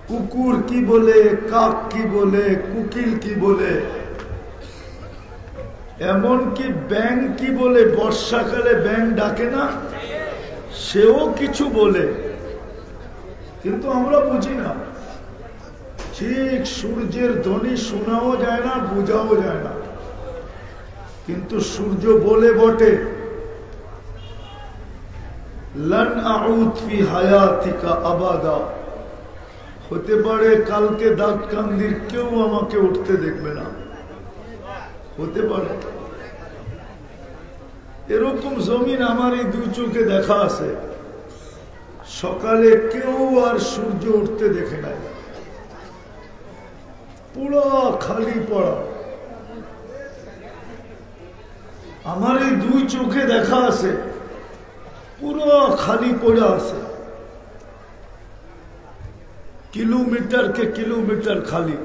কুকুর কি বলে, কাক কি বলে, কুকিল কি বলে, এমনকি ব্যাঙ কি বলে, বর্ষাকালে ব্যাঙ ডাকে না, সেও কিছু বলে, কিন্তু আমরা বুঝি না। ঠিক সূর্যের ধ্বনি শোনাও যায় না, বোঝাও যায় না, কিন্তু সূর্য বলে বটে, লান আউদ ফি হায়াতিকা আবাদা, হতে পারে কালকে দাঁতকান্দির কেউ আমাকে উঠতে দেখবে না, হতে পারে। এরকম জমিন আমার এই দুই চোখে দেখা আছে, সকালে কেউ আর সূর্য উঠতে দেখে নাই, পুরো খালি পড়া। আমার এই দুই চোখে দেখা আছে, পুরো খালি পড়ে আছে, কিলোমিটার কে কিলোমিটার খালি,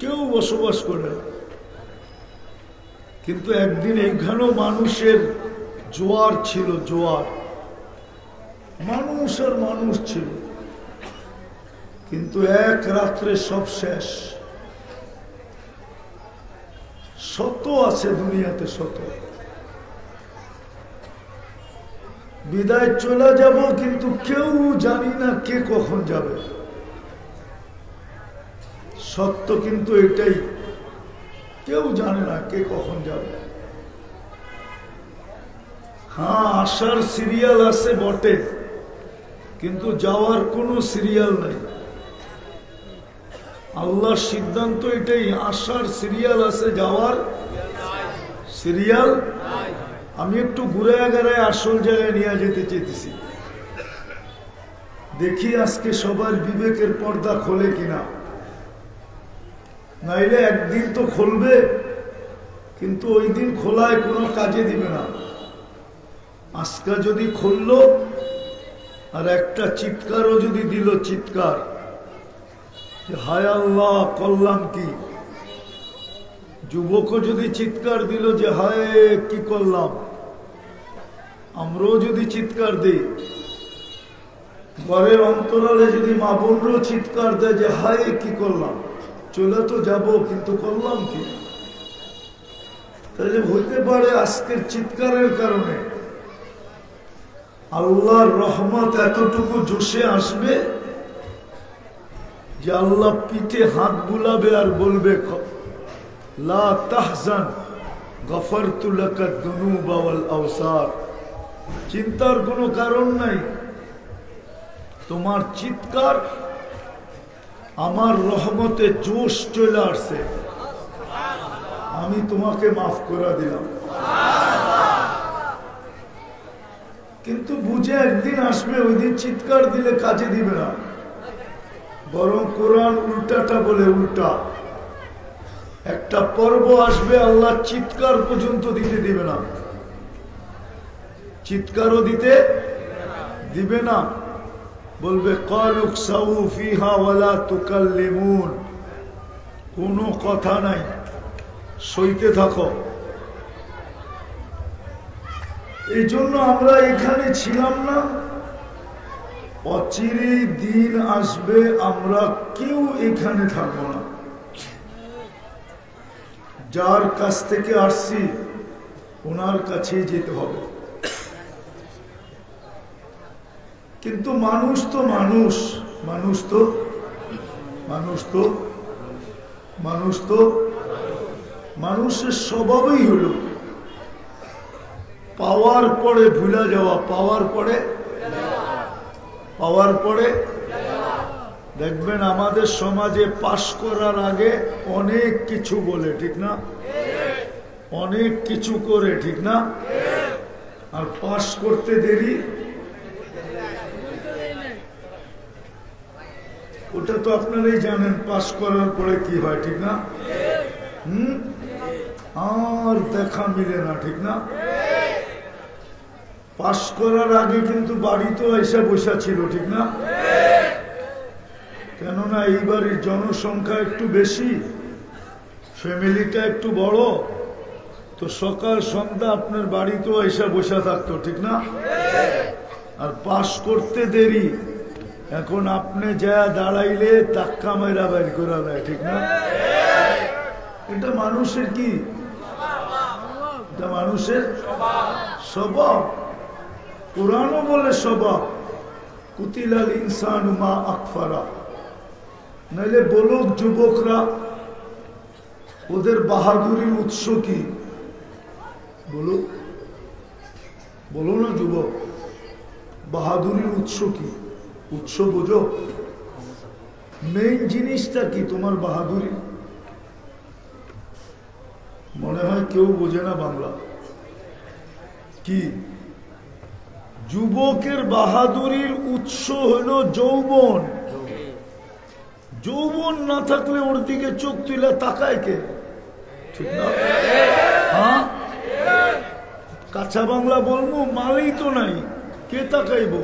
কেউ বসবাস করে না। কিন্তু একদিন এখানেও মানুষের জোয়ার ছিল, জোয়ার, মানুষ আর মানুষ ছিল, কিন্তু এক রাত্রে সব শেষ। শত আছে দুনিয়াতে, শত। বিদায় চলে যাব, কিন্তু কেউ জানি না কে কখন যাবে। সত্য কিন্তু এটাই, কেউ জানে না কে কখন যাবে। হ্যাঁ, আসার সিরিয়াল আছে বটে, কিন্তু যাওয়ার কোনো সিরিয়াল নাই। আল্লাহর সিদ্ধান্ত এটাই, আসার সিরিয়াল আছে, যাওয়ার সিরিয়াল। আমি একটু ঘুরে গেড়ায় আসল জায়গায় নিয়ে যেতে চেয়েছি, দেখি আজকে সবার বিবেকের পর্দা খোলে কিনা। নাইলে একদিন তো খুলবে, কিন্তু ওই দিন খোলায় কোনো কাজে দিবে না। আজকে যদি খুললো আর একটা চিৎকারও যদি দিল, চিৎকার যে হায় আল্লাহ করলাম কি, যুবকও যদি চিৎকার দিল যে হায় কি করলাম, আমরাও যদি চিৎকার দিই, ঘরের অন্তরালে যদি মা বোনরাও চিৎকার দেয় যে হায় কি করলাম, চলে তো যাব, কিন্তু করলাম কি। তাহলে হইতে পারে আজকের চিৎকারের কারণে আল্লাহর রহমত এতটুকু জোশে আসবে যে আল্লাহ পিঠে হাত বুলাবে আর বলবে লা তাহজান গফরতু লাকা যুনুবা ওয়াল আওসার, চিন্তার কোনো কারণ নাই, তোমার চিৎকার আমার রহমতে জোশ চলে আসছে, আমি তোমাকে মাফ করে দিলাম। কিন্তু বুঝে একদিন আসবে, ওই দিন চিৎকার দিলে কাজে দিবে না, বরং কোরআন উল্টাটা বলে, উল্টা একটা পর্ব আসবে, আল্লাহ চিৎকার পর্যন্ত দিতে দিবে না, চিৎকারও দিতে দিবে না, বলবে কালুকসাউ ফিহা ওয়ালা তুকাল্লিমুন, কোনো কথা নাই, সইতে থাকো। এই জন্য আমরা এখানে ছিলাম না, অচিরে দিন আসবে আমরা কেউ এখানে থাকবো না। যার কাছ থেকে আসছি ওনার কাছেই যেতে হবে। কিন্তু মানুষ তো মানুষ, মানুষ তো মানুষ তো মানুষ তো মানুষের স্বভাবই হলো পাওয়ার পরে ভুলে যাওয়া, পাওয়ার পরে দেখবেন আমাদের সমাজে পাশ করার আগে অনেক কিছু বলে, ঠিক না, অনেক কিছু করে, ঠিক না, আর পাশ করতে দেরি, ওটা তো আপনারাই জানেন, পাশ করার পরে কি হয়, ঠিক না, আর দেখা মিলে না, ঠিক না। পাশ করার আগে কিন্তু বাড়িতেও এসে বসা ছিল, ঠিক না, কেননা এইবারের জনসংখ্যা একটু বেশি, ফ্যামিলিটা একটু বড়, তো সকাল সন্ধ্যা আপনার বাড়িতেও এসে বসা থাকতো, ঠিক না। আর পাশ করতে দেরি, এখন আপনি যা দাঁড়াইলে টাক্কা মেরা বাইর করা দেয়, ঠিক না? এটা মানুষের কি? এটা মানুষের স্বভাব। কোরআনও বলে স্বভাব, কুতিলাল ইনসানু মা আকফারা। নাইলে বলুক যুবকরা ওদের বাহাদুরির উৎস কি? বলো বলো না যুবক, বাহাদুরির উৎস কি? উৎস বোঝো, মেইন জিনিসটা কি তোমার বাহাদুরি? মনে হয় কেউ বোঝে না বাংলা। কি? যুবকের বাহাদুরির উৎস হলো যৌবন। যৌবন না থাকলে ওর দিকে চোখ তুলে তাকায় কে? ঠিক না? হ্যাঁ, কাঁচা বাংলা বলবো, মালেই তো নাই, কে তাকাইব?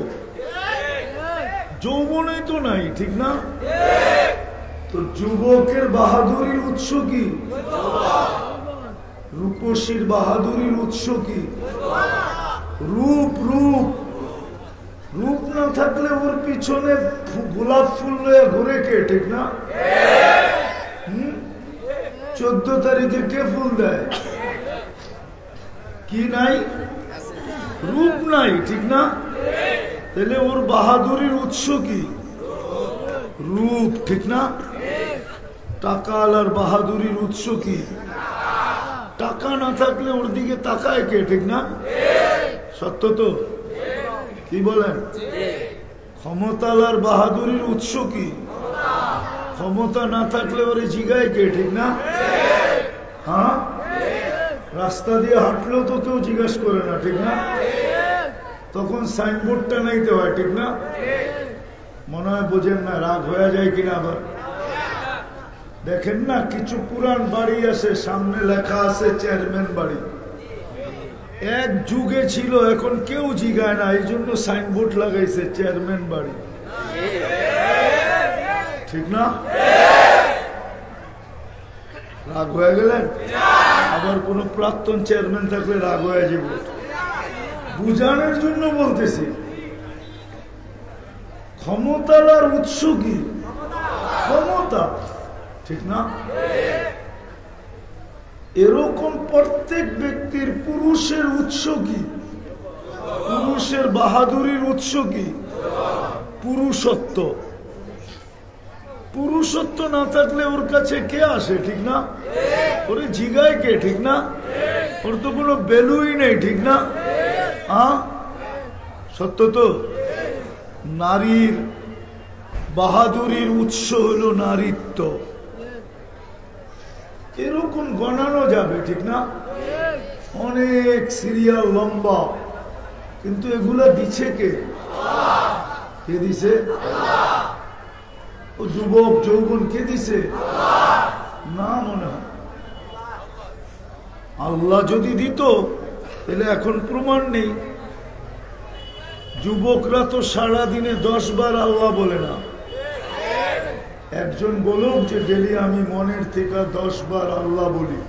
যৌবনই তো নাই, ঠিক না? তো যুবকের বাহাদুরির উৎস কি? রূপসীর বাহাদুরির উৎস কি? রূপ। রূপ রূপ না থাকলে ওর পিছনে গোলাপ ফুল লয়ে ঘুরে কে? ঠিক না? 14 তারিখে কে ফুল দেয়? কি নাই? রূপ নাই, ঠিক না? তাহলে ওর বাহাদুরির উৎস কি? রূপ, ঠিক না? টাকা আলার বাহাদুরির উৎস কি? টাকা না থাকলে ওর দিকে তাকায় কে? ঠিক না? সত্য তো? কি বলেন? ক্ষমতালার বাহাদুরির উৎস কি? ক্ষমতা না থাকলে ওরে জিগায় কে? ঠিক না? হ্যাঁ, রাস্তা দিয়ে হাঁটলেও তো কেউ জিজ্ঞাসা করে না, ঠিক না? তখন সাইনবোর্ডটা নাইতে হয়, ঠিক না? মনে হয় বোঝেন না, রাগ হয়ে যায় কিনা আবার। দেখেন না, কিছু পুরান বাড়ি আছে, সামনে লেখা আছে চেয়ারম্যান বাড়ি। এক যুগে ছিল, এখন কেউ জিগায় না, এই জন্য সাইনবোর্ড লাগাইছে চেয়ারম্যান বাড়ি, ঠিক না? রাগ হয়ে গেলেন? আবার কোন প্রাক্তন চেয়ারম্যান থাকলে রাগ হয়ে যাব। বুঝানোর জন্য বলতেছি, ক্ষমতার উৎস কি? ক্ষমতা, ঠিক না? এরকম প্রত্যেক ব্যক্তির পুরুষের উৎস কি? পুরুষের বাহাদুরির উৎস কি? পুরুষত্ব। পুরুষত্ব না থাকলে ওর কাছে কে আসে? ঠিক না? ওরে জিগায় কে? ঠিক না? ওর তো কোনো ভ্যালুই নেই, ঠিক না? সত্য তো? নারীর বাহাদুরির উৎস হলো নারীত্ব। এরকম গণানো যাবে, ঠিক না? অনেক সিরিয়াল লম্বা, কিন্তু এগুলা দিচ্ছে কে? কে দিছে? ও যুবক যৌবন কে দিছে? না, মনে হয় আল্লাহ যদি দিত তাহলে এখন প্রমাণ নেই। যুবকরা তো সারাদিনে 10 বার আল্লাহ বলে না। একজন বলুক যে ডেলি আমি মনের থেকে 10 বার আল্লাহ বলি।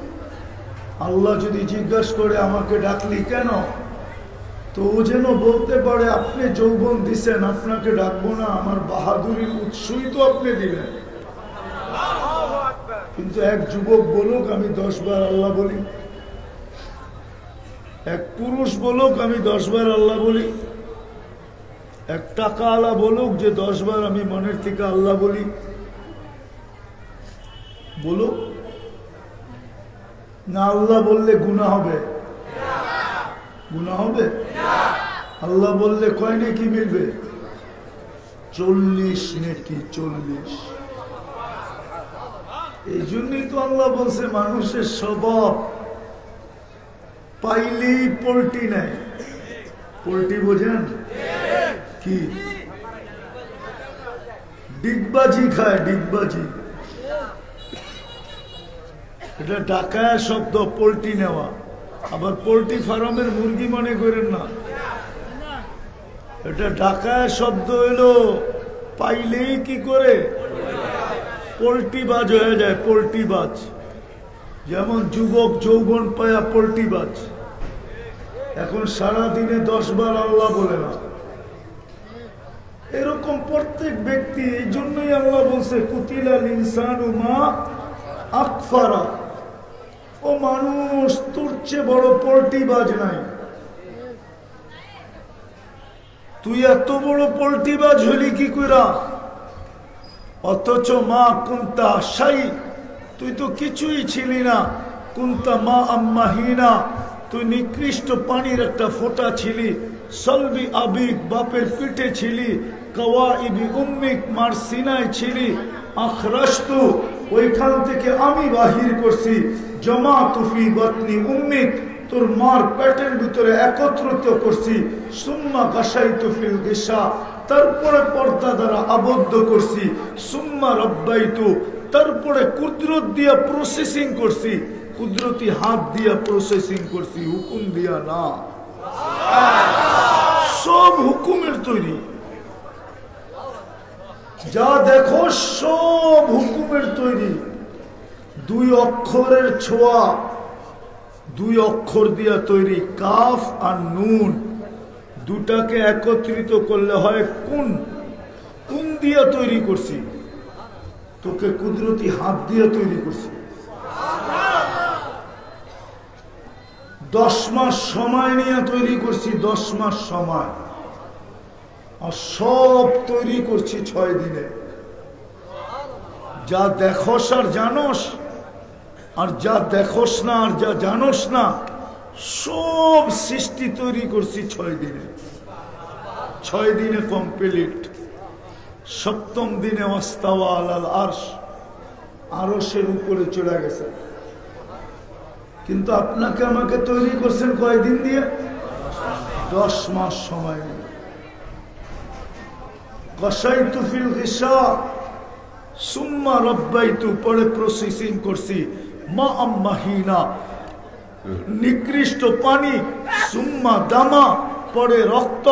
আল্লাহ যদি জিজ্ঞাসা করে আমাকে ডাকলি কেন, তো ও যেন বলতে পারে আপনি যৌবন দিছেন, আপনাকে ডাকবো না, আমার বাহাদুরির উৎসই তো আপনি দিলেন। কিন্তু এক যুবক বলুক আমি 10 বার আল্লাহ বলি, এক পুরুষ বলুক আমি 10 বার আল্লাহ বলি, এক টাকাওয়ালা বলুক যে 10 বার আমি মনের থেকে আল্লাহ বলি, বলুক না? আল্লাহ বললে গুনাহ হবে? গুনাহ হবে? আল্লাহ বললে কয় নেকি মিলবে? 40 নেকি, 40। এই জন্যই তো আল্লাহ বলছে মানুষের স্বভাব পাইলেই পোল্টি নেয়। পোল্টি বোঝেন কি? ডিগবাজি খায়, ডিগবাজি। এটা ডাকায় শব্দ, পোল্ট্রি নেওয়া। আবার পোল্ট্রি ফার্মের মুরগি মনে করেন না, এটা ডাকায় শব্দ হইল পাইলেই কি করে পোল্ট্রি বাজ হয়ে যায়। পোল্ট্রি বাজ, যেমন যুবক যৌবন পায়া পোল্ট্রি বাজ। এখন সারা দিনে 10 বার আল্লাহ বলে না, এরকম প্রত্যেক ব্যক্তি, এই জন্যই আল্লাহ বলছে কুতিলাল ইনসানু মা আকফারা, ও মানুষ তোর চেয়ে বড় পোল্ট্রিবাজ নাই। তুই এত বড় পোল্ট্রিবাজ হলি কি কইরা? অথচ মা কুন্তা শাই, তুই তো কিছুই ছিলি না। কুন্তা মা আম্মাহিনা, তুই নিকৃষ্ট পানির একটা ফোঁটা ছিলি। সলবি আবিক, বাপের পিঠে ছিলি। কাওয়াইবি উম্মিক, মার সিনায় ছিলি। আখরাস্তু, ওইখান থেকে আমি বাহির করছি। জমা তুফি বাতনি উম্মিক, তোর মার পেটের ভিতরে একত্রিত করছি। সুম্মা গাসাইতু ফিল গিসা, তারপরে পর্দা দ্বারা আবদ্ধ করছি। সুম্মা রব্বাইতু, তারপরে কুদরত দিয়া প্রসেসিং করছি। কুদরতি হাত দিয়া প্রসেসিং করছি, হুকুম দিয়া না। সব হুকুমের তৈরি, যা দেখো সব হুকুমের তৈরি। দুই অক্ষরের ছোঁয়া, দুই অক্ষর দিয়া তৈরি, কাফ আর নুন। দুটাকে একত্রিত করলে হয় কোন। কোন দিয়া তৈরি করছি? তোকে কুদরতি হাত দিয়ে তৈরি করছি। 10 মাস সময় নিয়ে তৈরি করছি, 10 মাস সময়। আর সব তৈরি করছি 6 দিনে। যা দেখোস আর জানোস, আর যা দেখোস না আর যা জানোস না, সব সৃষ্টি তৈরি করছি 6 দিনে। 6 দিনে কমপ্লিট। 7ম দিনে ওয়াস্তাওয়া আলাল আরশ, আরশের উপরে চলে গেছে। কিন্তু আপনাকে আমাকে তৈরি করছেন কয়দিন দিয়ে? 10 মাস সময় নিয়ে। গাসাইতু ফিল গিসা সুম্মা রব্বাইতু, পরে প্রসেসিং করছি। মা আম্মাহিনা, নিকৃষ্ট পানি। সুম্মা দামা, পরে রক্ত।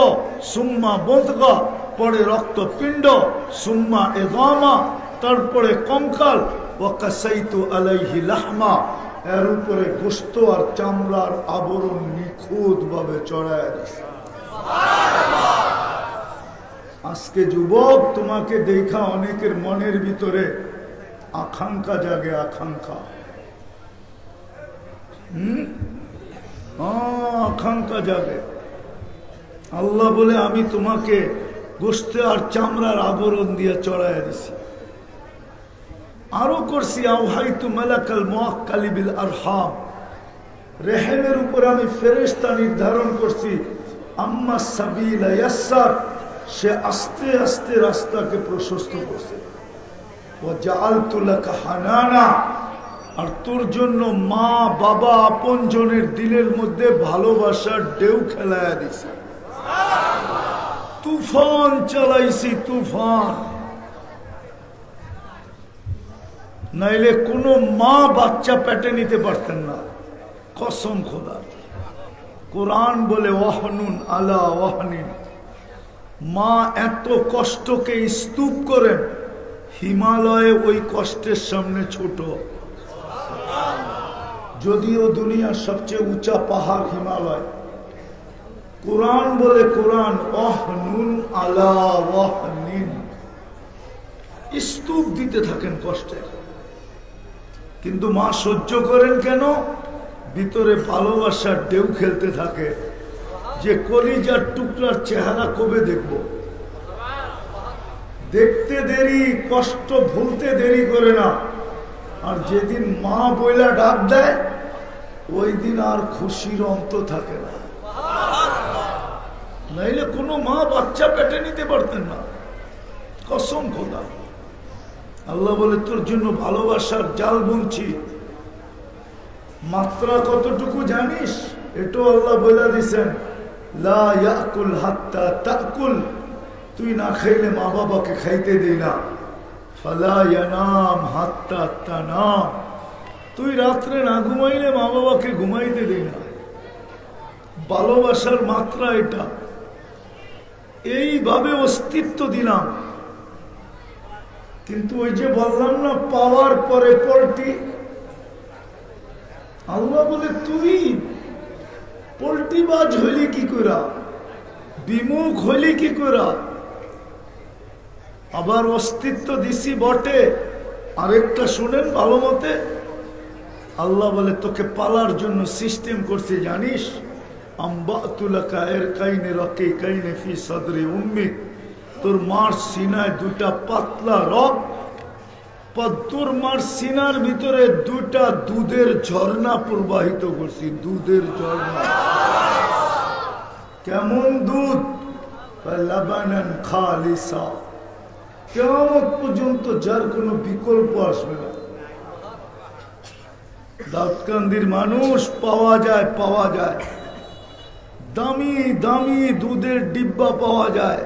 সুম্মা বদগা, পরে রক্তপিণ্ড। সুম্মা এদামা, তারপরে কঙ্কাল। ওয়াকাসাইতু আলাইহি লাহমা, এর উপরে গোশত আর চামড়ার আবরণ নিখুঁত ভাবে চড়ায় দিছে। আজকে যুবক, তোমাকে দেখা অনেকের মনের ভিতরে আকাঙ্ক্ষা জাগে, আকাঙ্ক্ষা। আকাঙ্ক্ষা জাগে। আল্লাহ বলে আমি তোমাকে গোশত আর চামড়ার আবরণ দিয়ে চড়াইয়া দিছি। আরো করছি আওহাইতু মালাকাল মুআক্কালি বিল আরহাম, রেহেমের উপর আমি ফেরেশতা নির্ধারণ করছি। আম্মা সাবিলা ইয়াসসার, সে আস্তে আস্তে রাস্তাকে প্রশস্ত করছে। ওয়া জাআলতু লাকা হানানা, আর তোর জন্য মা বাবা আপনজনের দিলের মধ্যে ভালোবাসার ঢেউ খেলায়া দিছি। তুফান চালাইছি, তুফান। নাইলে কোনো মা বাচ্চা পেটে নিতে পারতেন না, কসম খোদার। কোরআন বলে ওয়াহনুন আলা ওয়াহনিন, মা এত কষ্টকে স্তূপ করেন, হিমালয়ে ওই কষ্টের সামনে ছোট। যদিও দুনিয়ার সবচেয়ে উঁচা পাহাড় হিমালয়, কোরআন বলে, কোরআন ওয়াহনুন আলা ওয়াহনিন, স্তূপ দিতে থাকেন কষ্টের। কিন্তু মা সহ্য করেন কেন? ভিতরে ভালোবাসার ঢেউ খেলতে থাকে, যে কলিজার টুকরার চেহারা কবে দেখব। দেখতে দেরি, কষ্ট ভুলতে দেরি করে না। আর যেদিন মা বইলা ডাক দেয়, ওই দিন আর খুশির অন্ত থাকে না। নাইলে কোনো মা বাচ্চা পেটে নিতে পারতেন না, কসম খোদা। আল্লাহ বলে তোর জন্য ভালোবাসার জাল বুনছি। মাত্রা কতটুকু জানিস? এটাও আল্লাহ বলে দিছেন, লা ইয়াকুল হাত্তা তাকুল, তুই না খাইলে মা বাবাকে খাইতে দেই না। ফালা ইয়ানাম হাত্তা তানাম, তুই রাত্রে না ঘুমাইলে মা বাবাকে ঘুমাইতে দেই না। ভালোবাসার মাত্রা এটা। এইভাবে অস্তিত্ব দিলাম। কিন্তু ওই যে বললাম না, পাওয়ার পরে পোল্ট্রি। আল্লাহ বলে তুই পোল্ট্রিবাজ হইলি কি করা, বিমুখ হইলি কি করা? আবার অস্তিত্ব দিছি বটে, আরেকটা শুনেন ভালো মতে। আল্লাহ বলে তোকে পালার জন্য সিস্টেম করছে জানিস, তোর মার সিনায় দুটা পাতলা রক, তোর মার সিনার ভিতরে দুটা দুধের ঝর্ণা প্রবাহিত করছি, দুধের ঝর্ণা। কেমন দুধ? লাবানান খালিসা, কিয়ামত পর্যন্ত যার কোনো বিকল্প আসবে না। দাউদকান্দির মানুষ পাওয়া যায়, পাওয়া যায়, দামি দামি দুধের ডিব্বা পাওয়া যায়,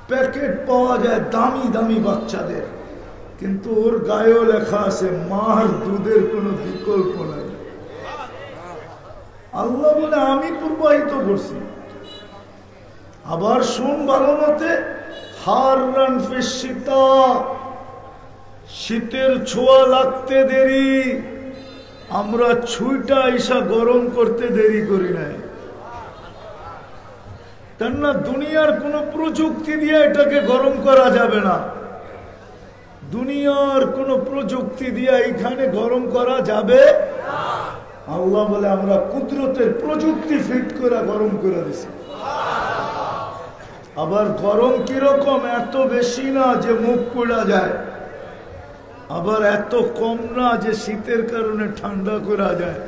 প্যাকেট পাওয়া যায় দামি দামি বাচ্চাদের, কিন্তু ওর গায়েও লেখা আছে মার দুধের কোনো বিকল্প নাই। আল্লাহ বলে আমি প্রবাহিত করছি। আবার শুন ভালো মতে, হাররান ফিস শীতা, শীতের ছোঁয়া লাগতে দেরি, আমরা ছুঁইটা ঈশা গরম করতে দেরি করি নাই। কেননা দুনিয়ার কোন প্রযুক্তি দিয়ে এটাকে গরম করা যাবে না, দুনিয়ার কোন প্রযুক্তি দিয়ে এখানে গরম করা যাবে। আল্লাহ বলে আমরা কুদরতের প্রযুক্তি ফিট করে গরম করে দিছি। আবার গরম কিরকম? এত বেশি না যে মুখ পোড়া যায়, আবার এত কম না যে শীতের কারণে ঠান্ডা করা যায়।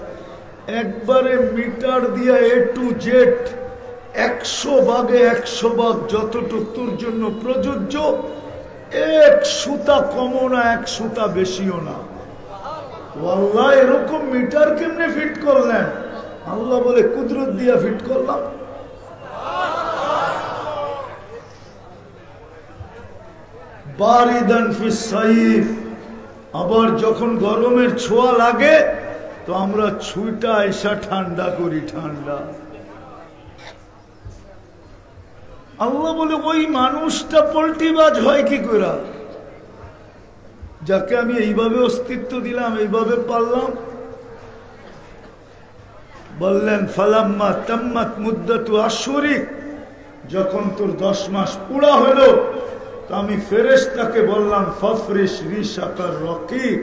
একবারে মিটার দিয়ে A to Z 100 ভাগে 100 ভাগ যতটুক তোর জন্য প্রযোজ্য, এক সুতা কমও না, এক সুতা বেশিও না। আল্লাহ এরকম মিটার কেমনে ফিট করলেন? আল্লাহ বলে কুদরত দিয়া ফিট করলাম। বারিদান ফিস সাইফ, আবার যখন গরমের ছোঁয়া লাগে তো আমরা ছুঁইটা এসা ঠান্ডা করি, ঠান্ডা। আল্লাহ বলে ওই মানুষটা পল্টিবাজ হয় কি করে, যাকে আমি এইভাবে অস্তিত্ব দিলাম, এইভাবে পারলাম। বললেন ফালাম্মা তাম্মাত মুদ্দাতু আশহুরিক, যখন তোর 10 মাস পুরা হলো তো আমি ফেরেশতাকে বললাম ফাফরিশ রিশাকার রকিব,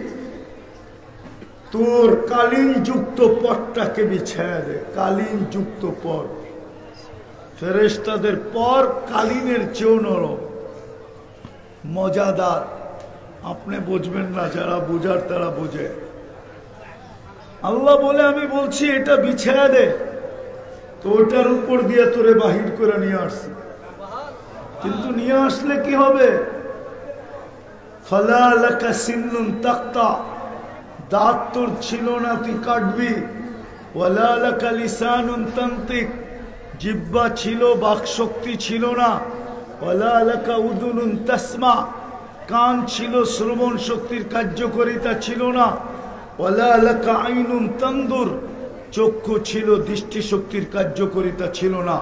তোর কালিন যুক্ত পটটাকে বিছায়া দে, কালিন যুক্ত পট। ফেরেশতাদের পর কালিনের চেয়েও নরম, মজাদার। আপনি বুঝবেন না, যারা বুঝার তারা বুঝে। আল্লাহ বলে আমি বলছি এটা বিছায়া দে, তো ওটার উপর দিয়ে তোরে বাহির করে নিয়ে আসছি। কিন্তু নিয়ে আসলে কি হবে? ফালা লাকা সিন্নুন তাক্তা, দাঁত তোর ছিল না, তুই কাটবি। ওয়ালা লাকা লিসানুন তানতিক, জিহ্বা ছিল, বাকশক্তি ছিল না। ওয়ালা লাকা উদুনুন তাসমা, কান ছিল, শ্রবণ শক্তির কার্যকারিতা ছিল না। ওয়ালা লাকা আইনুন তানদুর, চক্ষু ছিল, দৃষ্টি শক্তির কার্যকারিতা ছিল না।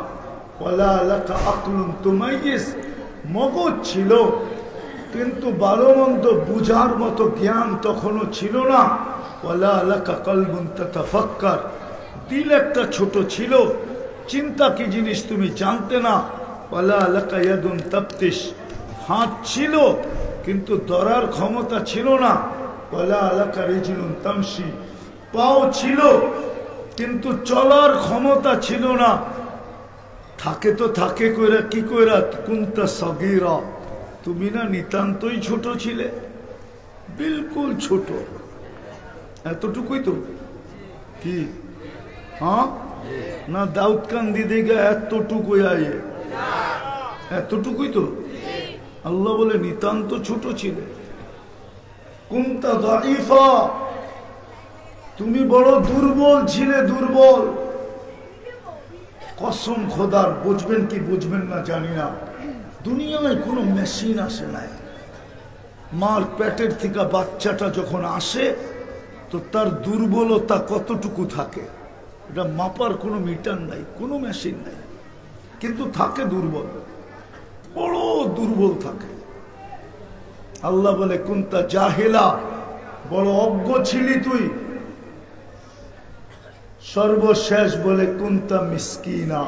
ওয়ালা লাকা আকলুন তুমাইয়িজ, মগজ ছিল কিন্তু ভালো মন্দ বুঝার মতো জ্ঞান তখনও ছিল না। ওয়ালা লাকা কলবুন তাতাফাক্কার, দিল একটা ছোট ছিল, চিন্তা কি জিনিস তুমি জানতে না। ওয়ালা লাকা ইয়াদুন তাবতিশ, হাত ছিল কিন্তু ধরার ক্ষমতা ছিল না। ওয়ালা লাকা রিজলুন তামশি, পাও ছিল কিন্তু চলার ক্ষমতা ছিল না। থাকে তো থাকে কইরা কি কইরা, কুনতা সগীরা, তুমি না নিতান্তই ছোট ছিলে, বিলকুল ছোট, এতটুকুই তো। কি হ্যাঁ না? দাউদকান্দি দিকে এতটুকুই আয়ে, এতটুকুই তো। আল্লাহ বলে নিতান্ত ছোট ছিলে। কুনতা দাঈফা, তুমি বড় দুর্বল ছিলে, দুর্বল। কসম খোদার, বুঝবেন কি বুঝবেন না জানি না, দুনিয়ায় কোনো মেশিন আসে নাই। মার পেটের থেকে বাচ্চাটা যখন আসে তো তার দুর্বলতা কতটুকু থাকে এটা মাপার কোনো মিটার নাই, কোনো মেশিন নাই, কিন্তু থাকে দুর্বল, বড় দুর্বল থাকে। আল্লাহ বলে কুনতা জাহিলা, বড় অজ্ঞ ছিলি তুই। সর্বশেষ বলে কুনতা মিসকিনা,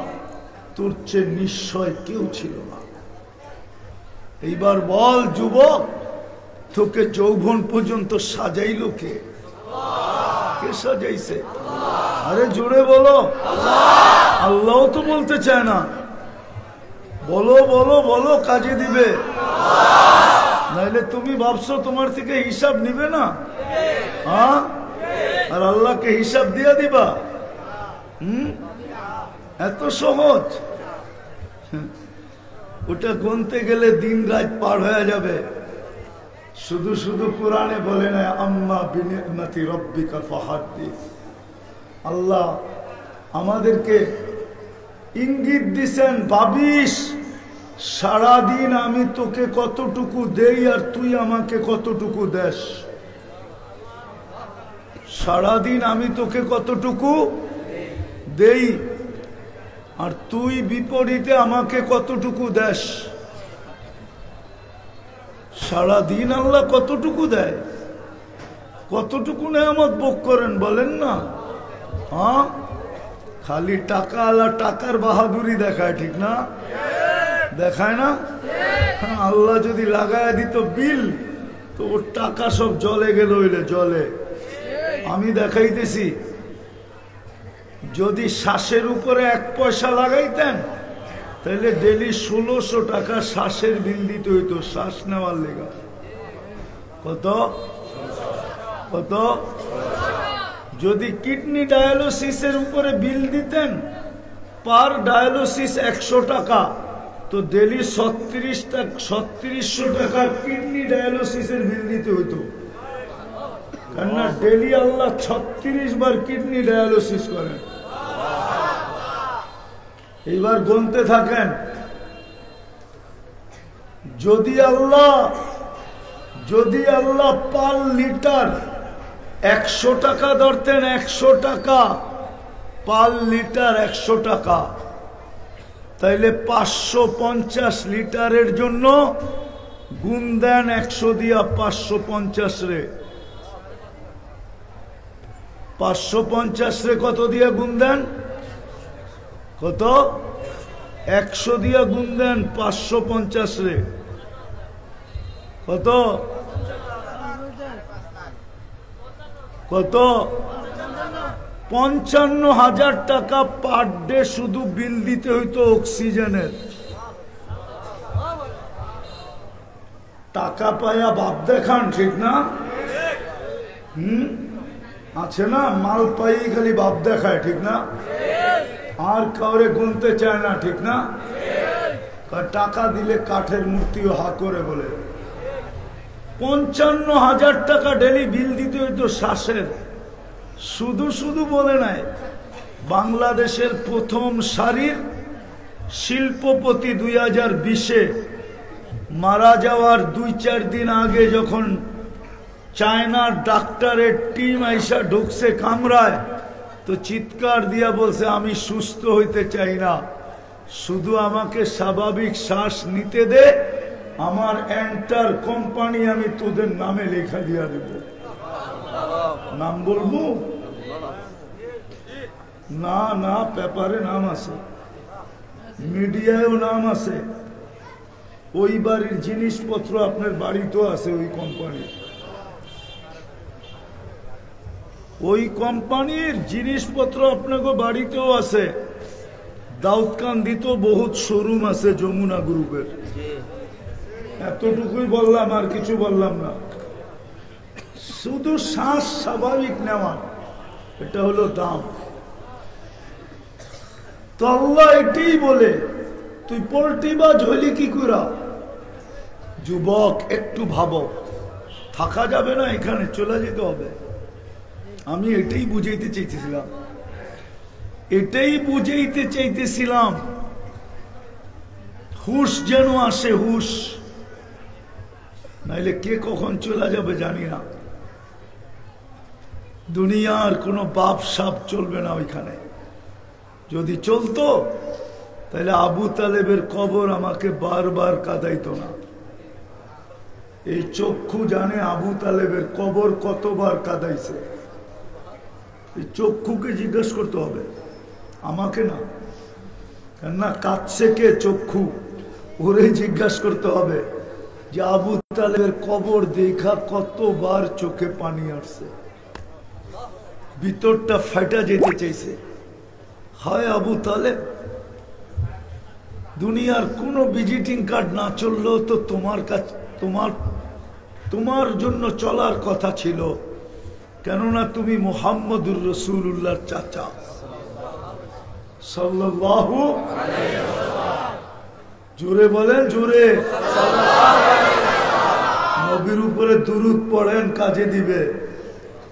তোর চেয়ে নিশ্চয় কেউ ছিল না। এইবার বল যুবক, তোকে যৌবন পর্যন্ত সাজাইলো কে? কে সাজাইছে? আরে জোরে বলো। আল্লাহ তো বলতে চায় না। বলো বলো বলো, কাজে দিবে। নাইলে তুমি ভাবছো তোমার থেকে হিসাব নিবে না? হ্যাঁ, আর আল্লাহকে হিসাব দিয়া দিবা? এত সহজ? ওটা গুনতে গেলে দিন রাত পার হয়ে যাবে। শুধু শুধু কোরআনে বলে না আম্মা বিনিআমতি রাব্বিকা ফাহাদ্দিস। আল্লাহ আমাদেরকে ইঙ্গিত দিছেন, ভাবিস সারাদিন আমি তোকে কতটুকু দেই আর তুই আমাকে কতটুকু দেস। সারাদিন আমি তোকে কতটুকু দেই আর তুই বিপরীতে আমাকে কতটুকু দেস। সারাদিন আল্লাহ কতটুকু দেয়, কতটুকু নেয়ামত ভোগ করেন বলেন না? হ্যাঁ, খালি টাকা আল্লাহ টাকার বাহাদুরি দেখায়, ঠিক না? দেখায় না? হ্যাঁ, আল্লাহ যদি লাগায় দিত বিল, তো ওর টাকা সব জলে গেল, হইলে জলে। আমি দেখাইতেছি, যদি শ্বাসের উপরে 1 পয়সা লাগাইতেন তাহলে ডেলি 1600 টাকা শ্বাসের বিল দিতে হইতো, শ্বাস নেওয়ার লেগা। কত কত? যদি কিডনি ডায়ালিসিসের উপরে বিল দিতেন, পার ডায়ালিসিস 100 টাকা, তো ডেলি 3600 টাকা কিডনি ডায়ালিসিসের বিল দিতে হইতো। কেননা ডেলি আল্লাহ 36 বার কিডনি ডায়ালিসিস করেন। এইবার গুনতে থাকেন, যদি আল্লাহ পার লিটার 100 টাকা ধরতেন, 100 টাকা পার লিটার 100 টাকা, তাইলে 550 লিটারের জন্য গুণ দেন 100 দিয়া 550 রে। 550 রে কত দিয়ে গুণ দেন? কত? 100 দিয়া গুণ দেন 550 রে। কত কত? 55,000 টাকা পার ডে শুধু বিল দিতে হইতো অক্সিজেনের। টাকা পায়া বাপ দেখান, ঠিক না? আছে না, মাল পাই খালি বাপ দেখায়, ঠিক না? আর কাউরে গুনতে চায় না, ঠিক না? টাকা দিলে কাঠের মূর্তিও হা করে বলে। 55,000 টাকা ডেলি বিল দিতে হইতো শ্বাসের। শুধু শুধু বলে নাই, বাংলাদেশের প্রথম সারির শিল্পপতি 2020-এ মারা যাওয়ার 2-4 দিন আগে যখন চায়নার ডাক্তারের টিম আইসা ঢুকছে কামরায়, তো চিৎকার দিয়া বলছে, আমি সুস্থ হইতে চাই না, শুধু আমাকে স্বাভাবিক শ্বাস নিতে দে, আমার এন্টার কোম্পানি আমি তোদের নামে লেখা দিয়া দেব। নাম বলবো না? না, পেপারে নাম আছে, মিডিয়ায়ও নাম আছে। ওই বাড়ির জিনিসপত্র আপনার বাড়িতেও আছে, ওই কোম্পানির। ওই কোম্পানির জিনিসপত্র আপনাকে বাড়িতেও আছে। দাউদকান্দিতেও বহুত শোরুম আছে যমুনা গ্রুপের। এতটুকুই বললাম, আর কিছু বললাম না। শুধু শ্বাস স্বাভাবিক নেওয়া, এটা হলো দাম। তো আল্লাহ এটাই বলে, তুই পোল্ট্রিবাজ হইলি কি করা? যুবক একটু ভাবো, থাকা যাবে না, এখানে চলে যেতে হবে। আমি এটাই বুঝাইতে চাইতেছিলাম, হুশ যেন আসে, হুশ, নাইলে কে কখন চলে যাবে জানি না। দুনিয়ার কোনো বাপ সাপ চলবে না ওইখানে। যদি চলতো তাহলে আবু তালেবের কবর আমাকে বারবার কাঁদাইতো না। এই চক্ষু জানে আবু তালেবের কবর কতবার কাঁদাইছে। এই চক্ষুকে জিজ্ঞেস করতে হবে, আমাকে না। কেননা কাঁদছে কে? চক্ষু। ওরে জিজ্ঞাসা করতে হবে যে আবু তালেবের কবর দেখা কতবার চোখে পানি আসছে, ভিতরটা ফাটা যেতে চাইছে। হয় আবু তালেব, দুনিয়ার কোনো ভিজিটিং কার্ড না চললেও তো তোমার কাছে তোমার জন্য চলার কথা ছিল, কেননা তুমি মুহাম্মদুর রাসূলুল্লাহর চাচা সাল্লাল্লাহু আলাইহি ওয়াসাল্লাম। জোরে বলেন, জোরে। নবীর উপরে দুরূদ পড়েন, কাজে দিবে।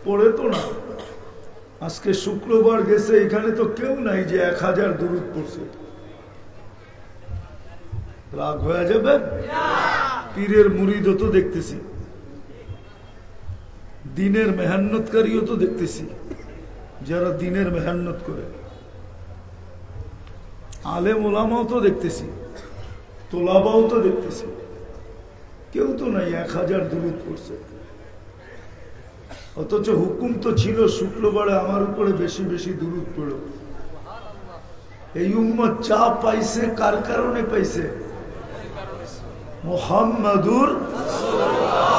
পড়ে তো না। আজকে শুক্রবার গেছে, এখানে তো কেউ নাই যে 1000 দুরূদ পড়ছে। রাগ হয়ে যাবে? পীরের মুরিদও তো দেখতেছি, দিনের মেহনতকারীও তো দেখতেছি, যারা দিনের মেহনত করে, আলেম ওলামাও তো দেখতেছি, তোলাবাও তো দেখতেছি, কেউ তো নাই 1000 দুরূদ পড়ছে। অথচ হুকুম তো ছিল শুক্রবারে আমার উপরে বেশি বেশি দুরূদ পড়ো। এই উম্মত যা পাইছে কার কারণে পাইছে? মুহাম্মাদুর রাসূলুল্লাহ।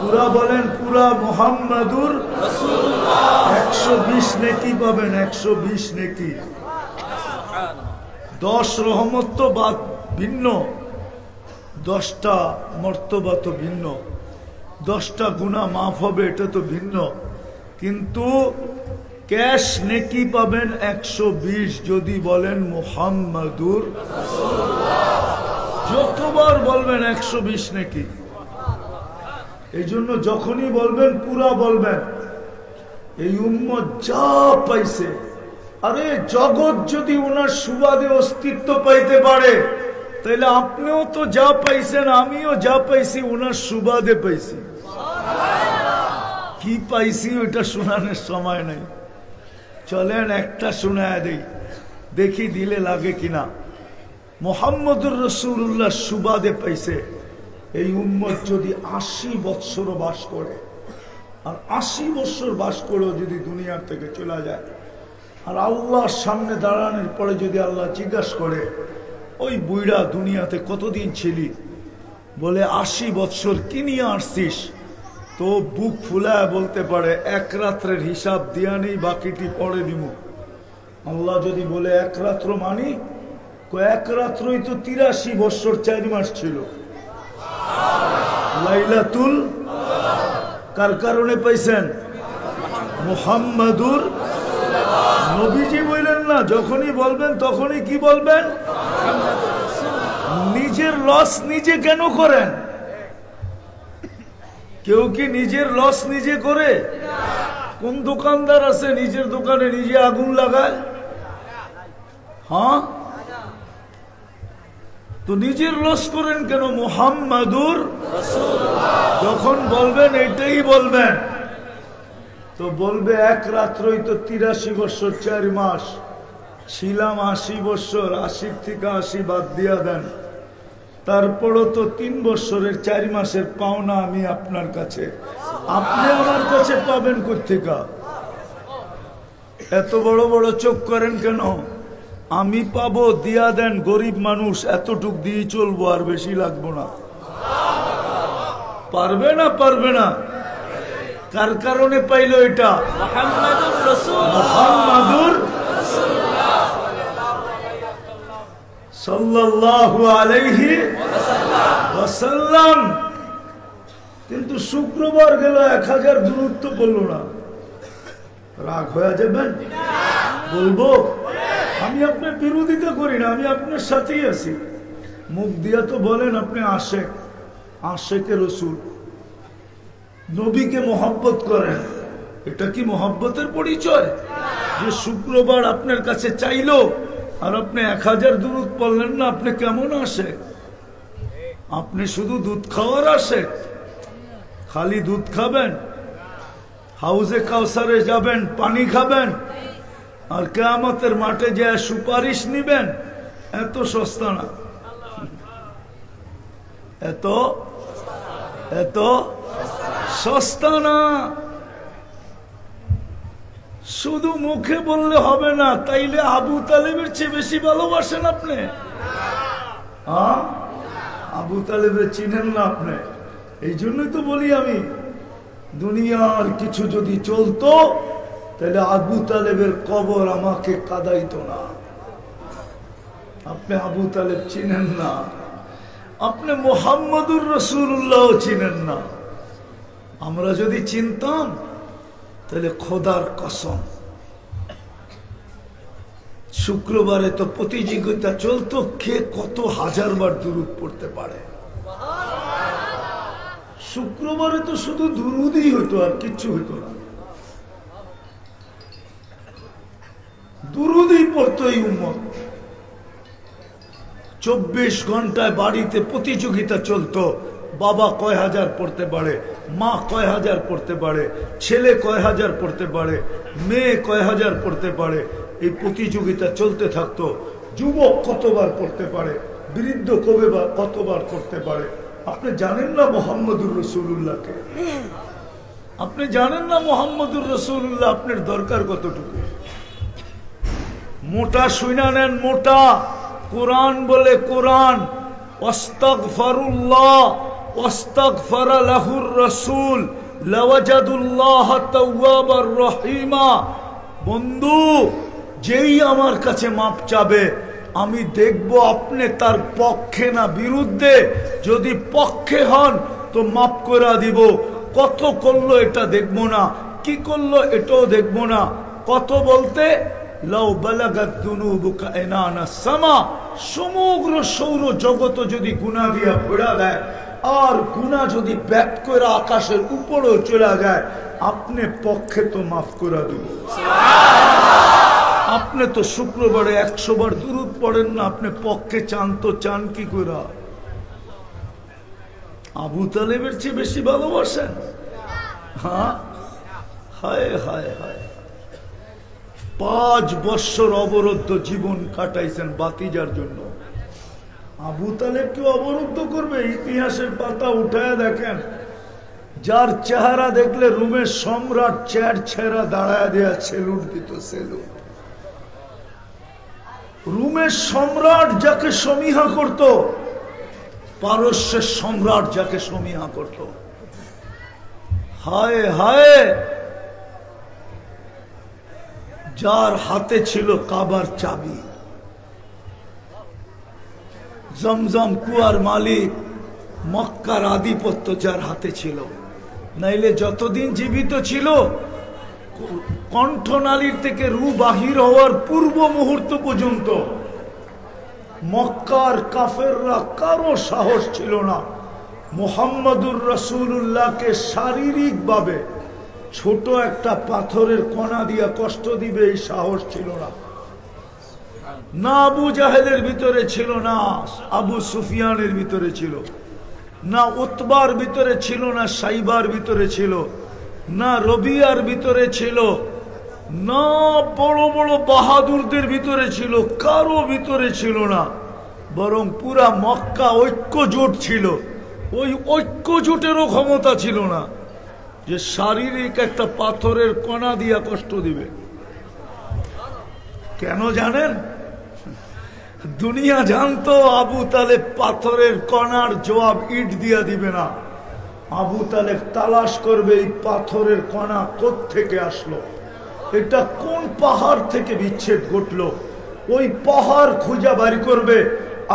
পুরা বলেন, পুরা মুহাম্মাদুর রাসূলুল্লাহ। 120 নেকি পাবেন, 120 নেকি। 10 রহমত তো ভিন্ন, 10টা মর্তবা তো ভিন্ন, 10টা গুনাহ মাফ হবে, এটা তো ভিন্ন। কিন্তু ক্যাশ নেকি পাবেন 120 যদি বলেন মুহাম্মাদুর রাসূলুল্লাহ। যতবার বলবেন 120 নেকি। এই জন্য যখনই বলবেন পুরা বলবেন। এই উম্মত যা পাইছে, আরে জগৎ যদি ওনার সুবাদে অস্তিত্ব পাইতে পারে, তাহলে আপনিও তো যা পাইছেন, আমিও যা পাইছি ওনার সুবাদে পাইছি। কি পাইছি ওইটা শোনানোর সময় নাই। চলেন একটা শোনায় দেই, দেখি দিলে লাগে কিনা। মুহাম্মদুর রাসূলুল্লাহ সুবাদে পাইছে এই উম্মত যদি 80 বৎসর বাস করে, আর 80 বৎসর বাস করেও যদি দুনিয়ার থেকে চলে যায়, আর আল্লাহর সামনে দাঁড়ানোর পরে যদি আল্লাহ জিজ্ঞাসা করে, ওই বুইড়া দুনিয়াতে কতদিন ছিলি? বলে 80 বৎসর। কি নিয়ে আসছিস? তো বুক ফুলায় বলতে পারে, এক রাত্রের হিসাব দিয়া নেই, বাকিটি পরে দিব। আল্লাহ যদি বলে এক রাত্র মানি, এক রাত্রই তো 83 বৎসর 4 মাস ছিল। লাইলাতুল কার কারণে পাইছেন? মুহাম্মাদুর রাসূলুল্লাহ। নবীজি বললেন না, যখনই বলবেন তখনই কি বলবেন? নিজের লস নিজে কেন করেন? কেউ কি নিজের লস নিজে করে? কোন দোকানদার আছে নিজের দোকানে নিজে আগুন লাগায়? হ্যাঁ, তো নিজের লস করেন কেন? মুহাম্মাদুর রাসূলুল্লাহ যখন বলবেন এটাই বলবেন। তো বলবে এক রাত্রই তো 83 বৎসর 4 মাস ছিলাম, 80 বৎসর, 80 থেকে 80 বাদ দিয়া দেন, তারপরও তো 3 বৎসরের 4 মাসের পাওনা আমি আপনার কাছে, আপনি আমার কাছে পাবেন কোত্থেকে? এত বড় বড় চোখ করেন কেন? আমি পাবো, দিয়া দেন, গরিব মানুষ, এতটুক দিয়ে চলবো, আর বেশি লাগবো না। পারবে না? পারবে না? কার কারণে পাইল এটা? মুহাম্মাদুর রাসূলুল্লাহ। মুহাম্মাদুর রাসূলুল্লাহ সাল্লাল্লাহু আলাইহি ওয়াসাল্লাম। কিন্তু শুক্রবার গেল 1000 দূরত্ব বললো না, রাগ হয়ে যাবেন? বলবো আমি আপনার বিরোধিতা করি না, আমি আপনার সাথেই আছি। মুখ দিয়া তো বলেন আপনি আশেক, আশেকে রসুল, নবীকে মহব্বত করেন। এটা কি মহব্বতের পরিচয়? যে শুক্রবার আপনার কাছে চাইলো আর আপনি 1000 দুরূদ পড়লেন না, আপনি কেমন আশেক? আপনি শুধু দুধ খাওয়ার আশেক? খালি দুধ খাবেন, হাউজে কাউসারে যাবেন, পানি খাবেন, আর কিয়ামতের মাঠে যে সুপারিশ নিবেন? এত সস্তা না, এত সস্তা না। শুধু মুখে বললে হবে না। তাইলে আবু তালেবের চেয়ে বেশি ভালোবাসেন আপনি? আবু তালেবের চিনেন না আপনি? এই জন্যই তো বলি আমি, দুনিয়ার কিছু যদি চলতো তাহলে আবু তালেবের কবর আমাকে কাঁদাইতো না। আপনি আবু তালেব চিনেন না, আপনি মুহাম্মদুর রাসূলুল্লাহ চিনেন না। আমরা যদি চিনতাম তাহলে খোদার কসম, শুক্রবারে তো প্রতিযোগিতা চলতো কে কত হাজার বার দুরূদ পড়তে পারে। শুক্রবারে তো শুধু দুরূদই হইতো, আর কিচ্ছু হইতো না। দুরূদই পড়তো এই উম্মত। 24 ঘন্টায় বাড়িতে প্রতিযোগিতা চলতো, বাবা কয় হাজার পড়তে পারে, মা কয় হাজার পড়তে পারে, ছেলে কয় হাজার পড়তে পারে, মেয়ে কয় হাজার পড়তে পারে। এই প্রতিযোগিতা চলতে থাকতো। যুবক কতবার পড়তে পারে, বৃদ্ধ কতবার করতে পারে। আপনি জানেন না মুহাম্মদুর রাসূলুল্লাহকে? আপনি জানেন না মুহাম্মদুর রাসূলুল্লাহ আপনার দরকার কতটুকু? মোটা শুনা নেন, মোটা কোরআন বলে, কোরআন আস্তাগফিরুল্লাহ ওয়াস্তাগফারা লাহুর রাসূল লাওয়াজাদুল্লাহ তাওয়াবার রহিমা। বন্ধু, যেই আমার কাছে মাপ চাবে আমি দেখব আপনি তার পক্ষে না বিরুদ্ধে। যদি পক্ষে হন তো মাপ করে দিব, কত করলো এটা দেখবো না, কি করলো এটাও দেখবো না। কত বলতে লাউ বালাগাত যুনুবুকা ইনানা সামা, সমগ্র সৌর জগৎ যদি গুনাহ দিয়া ভরা দেয় আর গুনাহ যদি ব্যাক করে আকাশের উপরেও চলে যায়, আপনি পক্ষে তো মাফ করে দিব। আপনি তো শুক্রবারে 100 বার দুরূদ পড়েন না, আপনি পক্ষে চান তো চান কি করে? আবু তালেবের চেয়ে বেশি ভালোবাসেন? হ্যাঁ, হায় হায় হায়। 5 বৎসর অবরুদ্ধ জীবন কাটাইছেন বাতিজার জন্য। আবু তালেব কেউ অবরুদ্ধ করবে? ইতিহাসের পাতা উঠায় দেখেন, যার চেহারা দেখলে রুমের সম্রাট চেয়ার ছেড়া দাঁড়ায় দেয়া সেলুট দিত, সেলুট। রুমের সম্রাট যাকে সমীহা করত, পারস্যের সম্রাট যাকে সমীহা করত, হায় হায়। যার হাতে ছিল কাবার চাবি, জমজম কুয়ার মালিক, মক্কার আধিপত্য যার হাতে ছিল, নাইলে যতদিন জীবিত ছিল কণ্ঠনালীর থেকে রু বাহির হওয়ার পূর্ব মুহূর্ত পর্যন্ত মক্কার কাফেররা কারো সাহস ছিল না মুহাম্মদুর রাসূলুল্লাহকে শারীরিকভাবে ছোট একটা পাথরের কণা দিয়া কষ্ট দিবে, এই সাহস ছিল না। না আবু জাহেলের ভিতরে ছিল, না আবু সুফিয়ানের ভিতরে ছিল, না উতবার ভিতরে ছিল, না সাইবার ভিতরে ছিল, না রবিয়ার ভিতরে ছিল, না বড় বড় বাহাদুরদের ভিতরে ছিল, কারো ভিতরে ছিল না। বরং পুরা মক্কা ঐক্যজোট ছিল। ওই ঐক্যজোটেরও ক্ষমতা ছিল না যে শারীরিক একটা পাথরের কণা দিয়া কষ্ট দিবে। কেন জানেন? দুনিয়া জানতো আবু তালেব পাথরের কণার জবাব ইট দিয়া দিবে না। আবু তালেব তালাশ করবে এই পাথরের কণা কোত্থেকে আসলো, এটা কোন পাহাড় থেকে বিচ্ছেদ ঘটলো, ওই পাহাড় খুঁজা বাড়ি করবে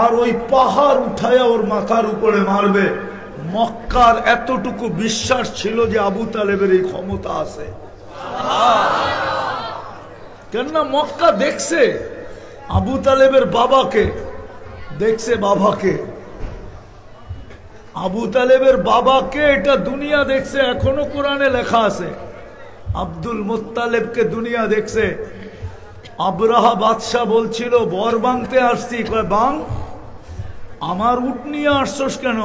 আর ওই পাহাড় উঠায়া ওর মাথার উপরে মারবে। মক্কার এতটুকু বিশ্বাস ছিল যে আবু তালেবের এই ক্ষমতা আছে। কেননা মক্কা দেখছে আবু তালেবের বাবাকে, দেখছে বাবাকে, আবু তালেবের বাবাকে, এটা দুনিয়া দেখছে। এখনো কোরআনে লেখা আছে আব্দুল মুত্তালেবকে দুনিয়া দেখছে। আবরাহা বাদশাহ বলছিল বর বাংতে আসছি, কয় বাং, আমার উট নিয়ে আসছস কেন?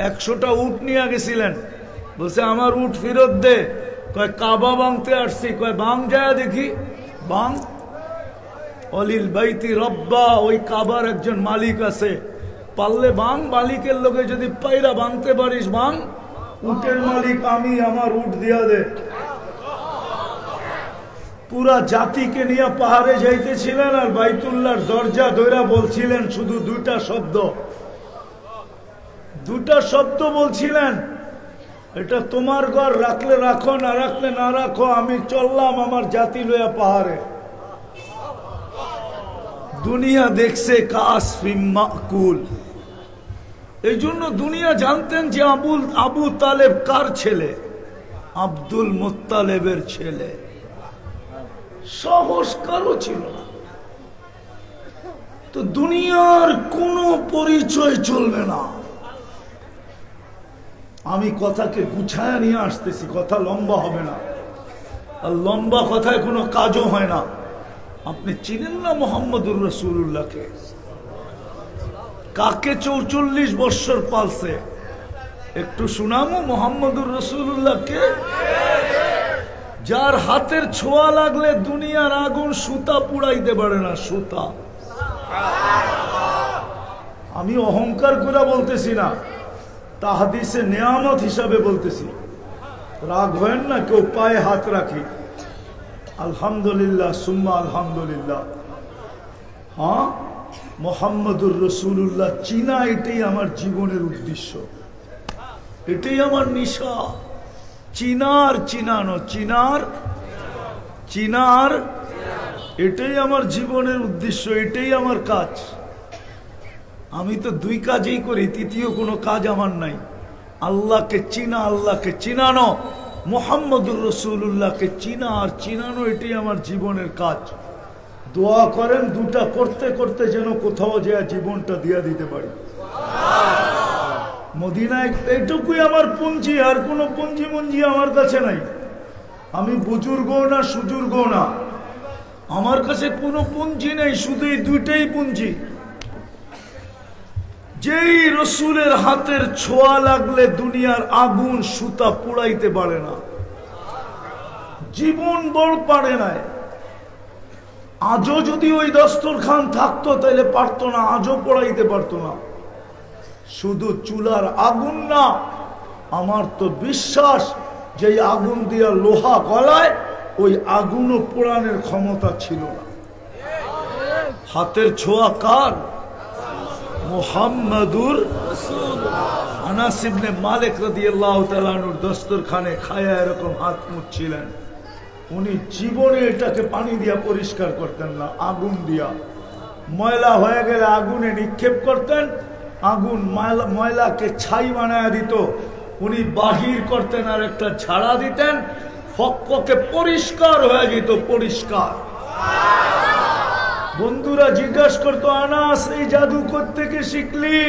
100টা উট নিয়ে গেছিলেন, বলছে আমার উট ফেরত দে। কয় কাবা বাংতে আসছি, কয় বাং যায় দেখি, বাং। অলিল বাইতি রব্বা, ওই কাবার একজন মালিক আছে, পারলে বাং, মালিকের লোকে যদি পাইরা বাংতে পারিস বাং, উটের মালিক আমি, আমার উট দিয়া দে। পুরা জাতিকে নিয়ে পাহাড়ে যাইতেছিলেন আর বাইতুল্লাহর দরজা ধইরা বলছিলেন শুধু 2টা শব্দ, দুটা শব্দ বলছিলেন, এটা তোমার ঘর, রাখলে রাখো, না রাখলে না রাখো, আমি চললাম আমার জাতি লইয়া পাহাড়ে। দুনিয়া দেখছে কাসফিম মাকুল। এই জন্য দুনিয়া জানতেন যে আবু তালেব কার ছেলে? আব্দুল মুত্তালেবের ছেলে। সাহস কারো ছিল না। তো দুনিয়ার কোনো পরিচয় চলবে না। আমি কথাকে গুছায় নিয়ে আসতেছি, কথা লম্বা হবে না, আর লম্বা কথায় কোনো কাজও হয় না। আপনি চিনেন না মুহাম্মদুর রাসূলুল্লাহকে? কাকে 44 বছর পালছে? একটু শুনামো মুহাম্মদুর রাসূলুল্লাহকে, যার হাতের ছোঁয়া লাগলে দুনিয়ার আগুন সুতা পুড়াইতে পারে না, সুতা। আমি অহংকার করে বলতেছি না, তাহাদিসে নিয়ামত হিসাবে বলতেছি। রাগ হয় না কেউ পায়ে হাত রাখি, আলহামদুলিল্লাহ সুম্মা আলহামদুলিল্লাহ। হ্যাঁ, মুহাম্মদুর রাসূলুল্লাহ চিনা, এটাই আমার জীবনের উদ্দেশ্য, এটাই আমার নিশা। চিনার চিনানো, চিনার এটাই আমার জীবনের উদ্দেশ্য, এটাই আমার কাজ। আমি তো দুই কাজই করি, তৃতীয় কোনো কাজ আমার নাই। আল্লাহকে চিনা, আল্লাহকে চিনানো, মুহাম্মদুর রাসূলুল্লাহকে চিনা আর চিনানো, এটাই আমার জীবনের কাজ। দোয়া করেন দুটা করতে করতে যেন কোথাও যায় জীবনটা দিয়া দিতে পারি। মদিনায় এইটুকুই আমার পুঞ্জি, আর কোনো পুঞ্জি মুঞ্জি আমার কাছে নাই। আমি বুজুর্গ না সুজুর্গ না, আমার কাছে কোনো পুঞ্জি নেই, শুধু এই দুইটাই পুঞ্জি। যেই রসুলের হাতের ছোঁয়া লাগলে দুনিয়ার আগুন সুতা পুড়াইতে পারে না, জীবন বড় পারে না। আজও যদি ওই দস্তরখান থাকতো তাহলে পারতো না, আজও পড়াইতে পারতো না। শুধু চুলার আগুন না, আমার তো বিশ্বাস যে আগুন দিয়া লোহা গলায়, ওই আগুনও পোড়ানোর ক্ষমতা ছিল না। হাতের ছোঁয়া কার? মুহাম্মাদুর রাসূলুল্লাহ। আনাস ইবনে মালিক রাদিয়াল্লাহু তাআলা আনহুর দস্তরখানে খায়া এরকম হাত মুছছিলেন। উনি জীবনে এটাকে পানি দিয়া পরিষ্কার করতেন না, আগুন দিয়া। ময়লা হয়ে গেলে আগুনে নিক্ষেপ করতেন, আগুন ময়লাকে ছাই বানায় দিত। উনি বাহির করতেন আর একটা ঝাড়া দিতেন, ফকফকে পরিষ্কার হয়ে যেত, পরিষ্কার। বন্ধুরা জিজ্ঞাসা করতো, আনাস এই জাদু কোত্থেকে শিখলি?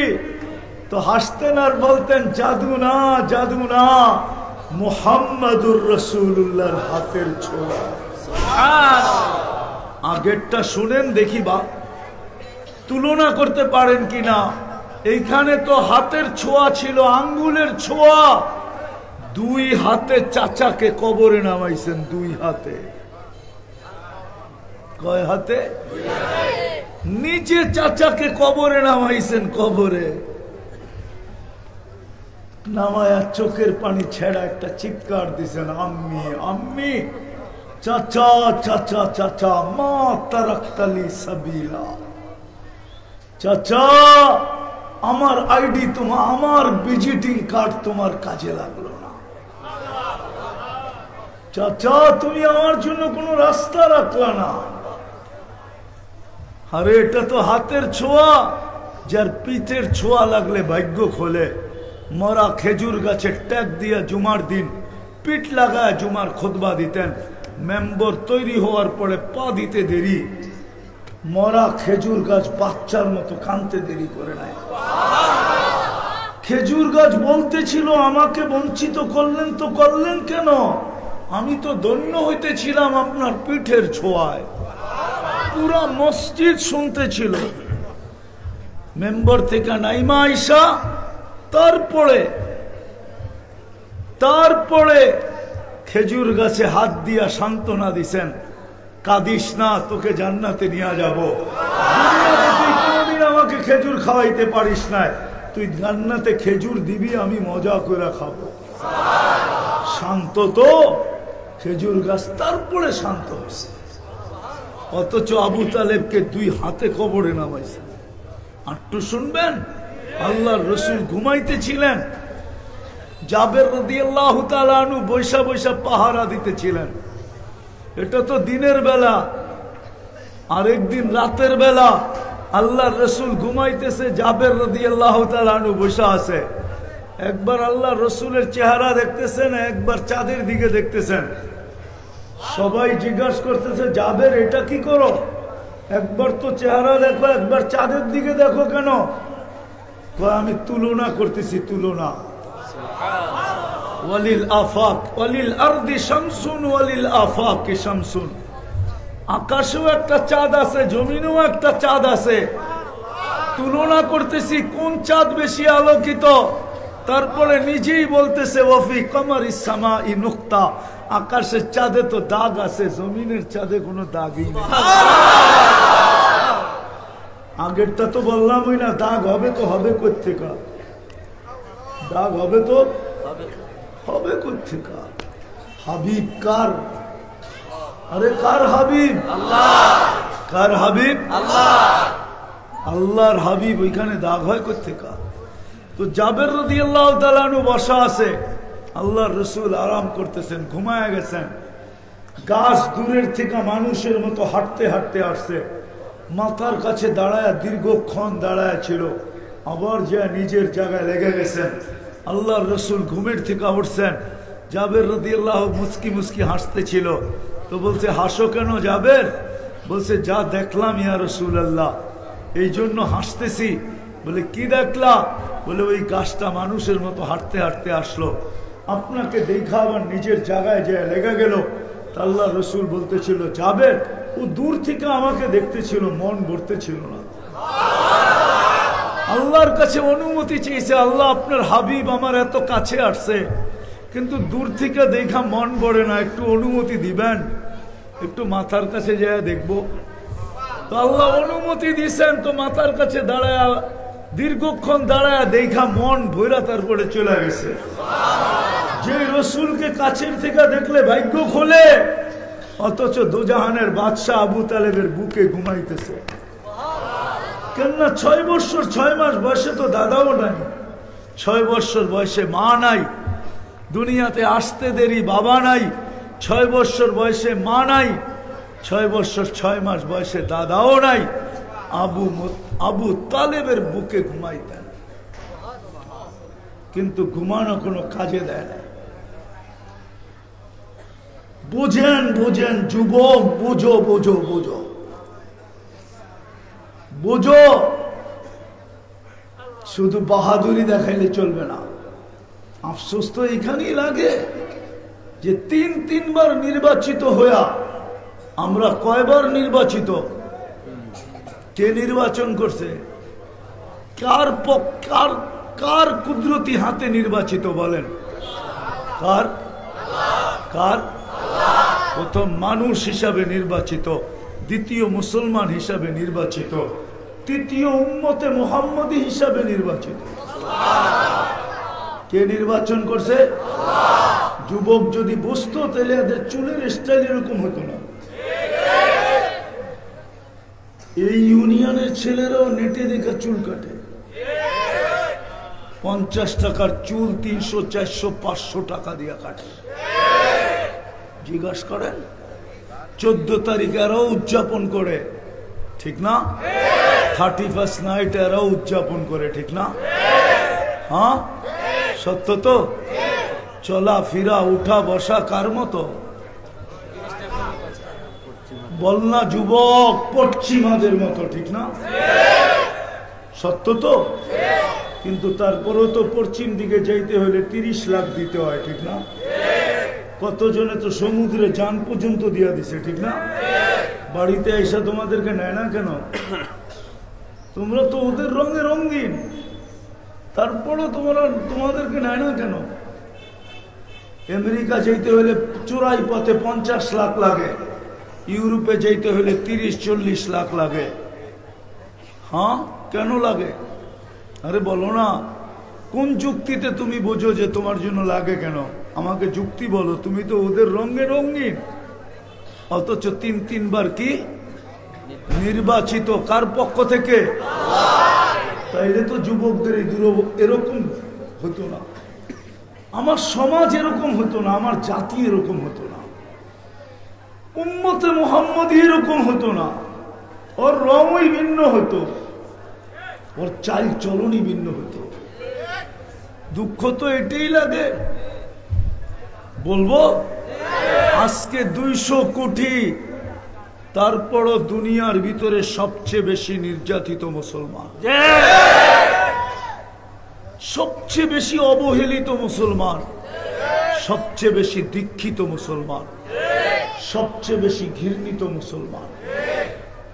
তো হাসতেন আর বলতেন, জাদু না, জাদু না, মুহাম্মদুর রাসূলুল্লাহর হাতের ছোঁয়া। আগেরটা শুনেন দেখি বা তুলনা করতে পারেন কিনা। এইখানে তো হাতের ছোঁয়া ছিল, আঙ্গুলের ছোঁয়া। দুই হাতে চাচাকে কবরে নামাইছেন, দুই হাতে। কয় হাতে? নিজে চাচাকে কবরে নামাইছেন, কবরে নামায়া চোখের পানি ছেড়া একটা চিৎকার দিছেন, আম্মি আম্মি, চাচা চাচা চাচা, মা তারাক্তালি সাবিলা। চাচা আমার আইডি তোমার, আমার ভিজিটিং কার্ড তোমার কাজে লাগলো না। চাচা তুমি আমার জন্য কোনো রাস্তা রাখলা না। আরে এটা তো হাতের ছোঁয়া, যার পিঠের ছোঁয়া লাগলে ভাগ্য খোলে। মরা খেজুর গাছের ট্যাগ দিয়া জুমার দিন পিঠ লাগায় জুমার খুতবা দিতেন। মেম্বর তৈরি হওয়ার পরে পা দিতে দেরি, মরা খেজুর গাছ বাচ্চার মতো কাঁদতে দেরি করে নাই। খেজুর গাছ বলতেছিল, আমাকে বঞ্চিত করলেন তো করলেন কেন? আমি তো ধন্য হইতেছিলাম আপনার পিঠের ছোঁয়ায়। পুরা মসজিদ শুনতেছিল। মেম্বর থেকে নাইমা আইসা তারপরে খেজুর গাছে হাত দিয়া সান্ত্বনা দিছেন, কাঁদিস না, তোকে জান্নাতে নিয়ে যাব। তুই কোনদিন আমাকে খেজুর খাওয়াইতে পারিস না, তুই জান্নাতে খেজুর দিবি, আমি মজা করে খাবো। শান্ত তো খেজুর গাছ, তারপরে শান্ত হয়েছে। অথচ আবু তালেবকে দুই হাতে কবরে নামাইছে। আটটু শুনবেন, আল্লাহর রসুল ঘুমাইতেছিলেন, জাবের রাদিয়াল্লাহু তাআলা আনহু বৈশা বৈশা পাহারা দিতেছিলেন। এটা তো দিনের বেলা, আরেকদিন রাতের বেলা আল্লাহর রসুল ঘুমাইতেছে, জাবের রাদিয়াল্লাহু তাআলা আনহু বৈশা আছে। একবার আল্লাহর রসুলের চেহারা দেখতেছেন, একবার চাঁদের দিকে দেখতেছেন। সবাই জিজ্ঞাসা করতেছে, জাবের এটা কি করো? একবার তো চেহারা দেখো, একবার চাঁদের দিকে দেখো কেন? আমি তুলনা করতেছি, তুলনা। ওয়ালিল আফাক ওয়ালিল আরদি শামসুন ওয়ালিল আফাকি শামসুন। আকাশেও একটা চাঁদ আছে, জমিনেও একটা চাঁদ আছে। তুলনা করতেছি কোন চাঁদ বেশি আলোকিত। তারপরে নিজেই বলতেছে ওয়াফি কমারিস সামাই নুক্তা, আকাশের চাঁদে তো দাগ আছে, জমিনের চাঁদে কোনো দাগই নেই। আগেরটা তো বললামই না, দাগ হবে তো হবে কোত্থেকা, দাগ হবে তো হবে কোত্থেকা। হাবিব কার? আরে কার হাবিব? আল্লাহ। কার হাবিব? আল্লাহ। আল্লাহর হাবিব, ওইখানে দাগ হয় কোত্থেকা? তো জাবের রাদিয়াল্লাহু তাআলা আনহু বসা আছে, আল্লাহর রসুল আরাম করতেছেন, ঘুমায় গেছেন। গাছ দূরের থেকে মানুষের মতো হাঁটতে হাঁটতে আসছে, মাথার কাছে দাঁড়ায়, দীর্ঘক্ষণ দাঁড়ায় ছিল, আবার যা নিজের জায়গায় লেগে গেছেন। আল্লাহর রসুল ঘুমের থেকে উঠছেন, জাবের রাদিয়াল্লাহু মুস্কি মুস্কি হাসতে ছিল। তো বলছে, হাসো কেন জাবের? বলছে, যা দেখলাম ইয়া রাসূলুল্লাহ, এই জন্য হাসতেছি। বলে, কি দেখলা? বলে, ওই গাছটা মানুষের মতো হাঁটতে হাঁটতে আসলো, আপনাকে দেখা আবার নিজের জায়গায় যায় লেগে গেল। আল্লাহ রসুল বলতেছিল, জাবের ও দূর থেকে আমাকে দেখতেছিল, মন ভরতেছিল না। আল্লাহর কাছে অনুমতি চেয়েছে, আল্লাহ আপনার হাবিব আমার এত কাছে আসছে, কিন্তু দূর থেকে দেখা মন ভরে না, একটু অনুমতি দিবেন, একটু মাথার কাছে যায় দেখবো। তো আল্লাহ অনুমতি দিয়েছেন। তো মাথার কাছে দাঁড়ায়, দীর্ঘক্ষণ দাঁড়ায় দেখা মন ভৈরা তারপরে চলে গেছে। যে রসুলকে কাছের থেকে দেখলে ভাগ্য খোলে, অথচ দুজাহানের বাদশাহ আবু তালেবের বুকে ঘুমাইতেছে। কেননা 6 বছর 6 মাস বয়সে তো দাদাও নাই, 6 বছর বয়সে মা নাই, দুনিয়াতে আসতে দেরি বাবা নাই, 6 বছর বয়সে মা নাই, 6 বছর 6 মাস বয়সে দাদাও নাই। আবু তালেবের বুকে ঘুমাইতেন, কিন্তু ঘুমানো কোনো কাজে দেয় না। বুঝেন বুঝেন যুবক, বুঝো বুঝো বুঝো বুঝো, শুধু বাহাদুরি দেখাইলে চলবে না। আফসোস তো এখানেই লাগে যে 3বার নির্বাচিত হইয়া আমরা কয়বার নির্বাচিত? কে নির্বাচন করছে? কার কুদরতি হাতে নির্বাচিত বলেন? কার? কার? প্রথম মানুষ হিসাবে নির্বাচিত, দ্বিতীয় মুসলমান হিসাবে নির্বাচিত, তৃতীয় উম্মতে মুহাম্মদী হিসাবে নির্বাচিত। কে নির্বাচন করছে? যুবক যদি বুঝতো তাহলে এদের চুলের স্টাইল এরকম হতো না। এই ইউনিয়নের ছেলেরাও নেটে দেখে চুল কাটে, 50 টাকার চুল 300, 400, 500 টাকা দিয়ে কাটে। জিজ্ঞাসা করেন, 14 তারিখ এরাও উদযাপন করে, ঠিক না? 31st নাইট এরাও উদযাপন করে, ঠিক না? হ্যাঁ, সত্য তো? চলা ফিরা উঠা বসা কার মতো? বল না যুবক, পশ্চিমাদের মতো, ঠিক না? সত্য তো? কিন্তু তারপরেও তো পশ্চিম দিকে যাইতে হলে 30 লাখ দিতে হয়, ঠিক না? কতজনে তো সমুদ্রে যান পর্যন্ত দিয়া দিছে, ঠিক না? বাড়িতে এসে তোমাদেরকে নেয় না কেন? তোমরা তো ওদের রঙে রঙিন, তারপরও তোমাদেরকে নেয় না কেন? আমেরিকা যাইতে হলে চোরাই পথে 50 লাখ লাগে, ইউরোপে যাইতে হলে 30-40 লাখ লাগে। হ্যাঁ, কেন লাগে? আরে বলো না, কোন যুক্তিতে তুমি বোঝো যে তোমার জন্য লাগে কেন? আমাকে যুক্তি বলো। তুমি তো ওদের রঙে রঙিন, অথচ 3বার কি নির্বাচিত? কার পক্ষ থেকে? তাইলে তো যুবকদের এই এরকম হতো না, আমার সমাজ এরকম হতো না, আমার জাতি এরকম হতো না, উম্মতে মুহাম্মদী এরকম হতো না। ওর রঙই ভিন্ন হতো, ওর চাল চলনই ভিন্ন হতো। দুঃখ তো এটাই লাগে, বলবো আজকে 200 কোটি, তারপরও দুনিয়ার ভিতরে সবচেয়ে বেশি নির্যাতিত মুসলমান, সবচেয়ে বেশি অবহেলিত মুসলমান, সবচেয়ে বেশি দীক্ষিত মুসলমান, সবচেয়ে বেশি ঘৃণিত মুসলমান।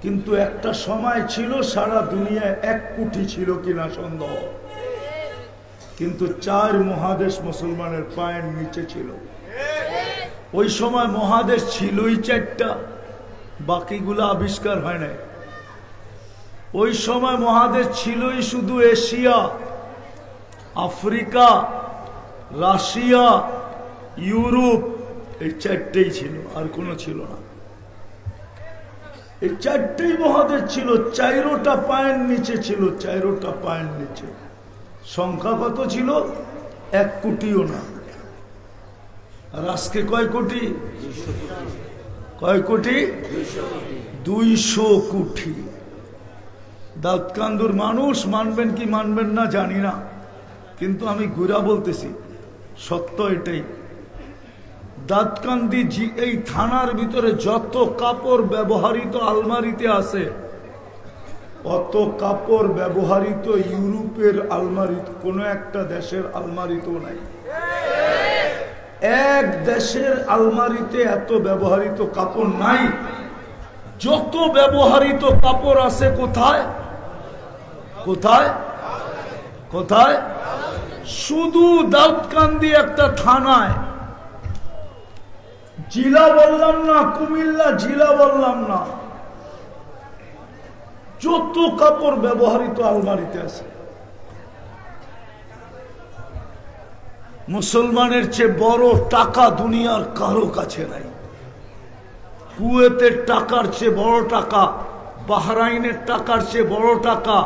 কিন্তু একটা সময় ছিল সারা দুনিয়ায় 1 কোটি ছিল কিনা সন্দেহ, কিন্তু 4 মহাদেশ মুসলমানের পায়ের নিচে ছিল। ওই সময় মহাদেশ ছিলই 4টা, বাকিগুলো আবিষ্কার হয় নাই। ওই সময় মহাদেশ ছিলই শুধু এশিয়া, আফ্রিকা, রাশিয়া, ইউরোপ, এই 4টেই ছিল, আর কোনো ছিল না। এই 4টেই মহাদেশ ছিল, 4টা পায়ের নিচে ছিল, 4টা পায়ের নিচে। সংখ্যা কত ছিল? 1 কোটিও না। আর আজকে কয় কোটি? কয় কোটি? 200 কোটি। দাউদকান্দুর মানুষ মানবেন কি মানবেন না জানি না, কিন্তু আমি ঘুরা বলতেছি, সত্য এটাই। দাউদকান্দি এই থানার ভিতরে যত কাপড় ব্যবহৃত আলমারিতে আছে, অত কাপড় ব্যবহৃত ইউরোপের আলমারিতে, কোন একটা দেশের আলমারিতেও নাই। এক দেশের আলমারিতে এত ব্যবহৃত কাপড় নাই। যত ব্যবহৃত কাপড় আছে কোথায়? কোথায়? কোথায়? শুধু দাউদকান্দি একটা থানায়, জেলা বললাম না, কুমিল্লা জেলা বললাম না, যত কাপড় ব্যবহৃত আলমারিতে আছে। মুসলমানের চেয়ে বড় টাকা দুনিয়ার কারো কাছে নাই। কুয়েতের টাকার চেয়ে বড় টাকা, বাহরাইনের টাকার চেয়ে বড় টাকা,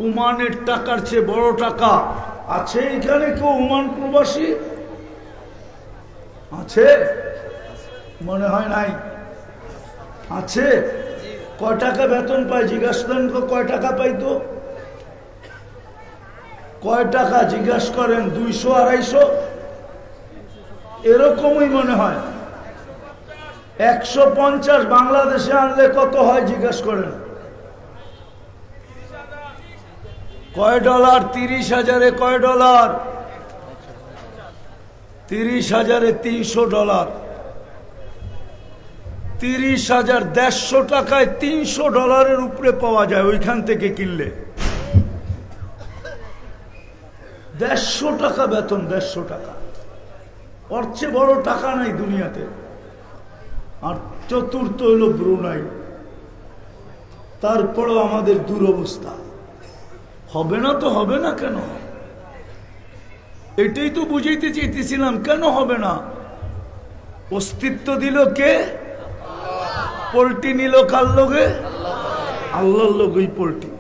ওমানের টাকার চেয়ে বড় টাকা আছে। এখানে কেউ ওমান প্রবাসী আছে? মনে হয় নাই। আছে? কয় টাকা বেতন পায় জিজ্ঞাসা করেন, কয় টাকা পাইতো? কয় টাকা জিজ্ঞাসা করেন? 200 250 এরকমই মনে হয়। 150 বাংলাদেশে আনলে কত হয় জিজ্ঞাসা করেন? কয় ডলার? 30,000-এ কয় ডলার? 30,000-এ 300 ডলার। 30,000 150 টাকায় 300 ডলারের উপরে পাওয়া যায় ওইখান থেকে কিনলে। 150 টাকা বেতন, 150 টাকা। ওর চেয়ে বড় টাকা নাই দুনিয়াতে। আর চতুর্থ হলো ব্রুনাই। তারপরও আমাদের দুরবস্থা। হবে না তো হবে না কেন? এটাই তো বুঝাইতে চাইতেছিলাম, কেন হবে না? অস্তিত্ব দিল কে? পোল্ট্রি নিল কার লোকে? আল্লাহর লোকই পোল্ট্রি।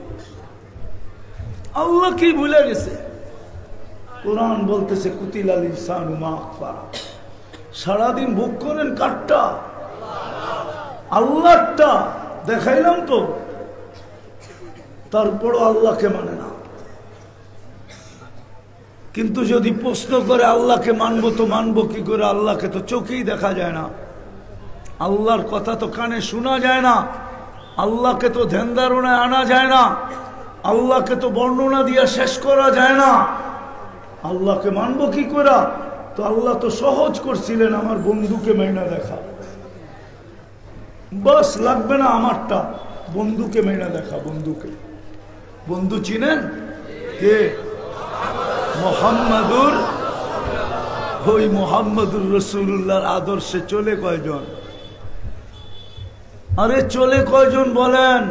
আল্লাহ কি ভুলে গেছে? কোরআন বলতেছে কুতিলাল ইনসানু মা আকফারা। সারাদিন ভোগ করেন কারটা? আল্লাহটা। দেখাইলাম তো, তারপর আল্লাহকে মানে না। কিন্তু যদি প্রশ্ন করে আল্লাহকে মানবো তো মানবো কি করে? আল্লাহকে তো চোখেই দেখা যায় না, আল্লাহর কথা তো কানে শোনা যায় না, আল্লাহকে তো ধ্যান ধারণায় আনা যায় না, আল্লাহকে তো বর্ণনা দিয়ে শেষ করা যায় না। আল্লাহকে মানবো কি করে? তো আল্লাহ তো সহজ করছিলেন, আমার বন্ধুকে মাইনা দেখা, বাস লাগবে না আমারটা, বন্ধুকে মাইনা দেখা। বন্ধুকে, বন্ধু চিনেন কে? মোহাম্মদুর, ওই মোহাম্মদুর রাসূলুল্লাহর আদর্শে চলে কয়জন? আরে চলে কয়জন বলেন?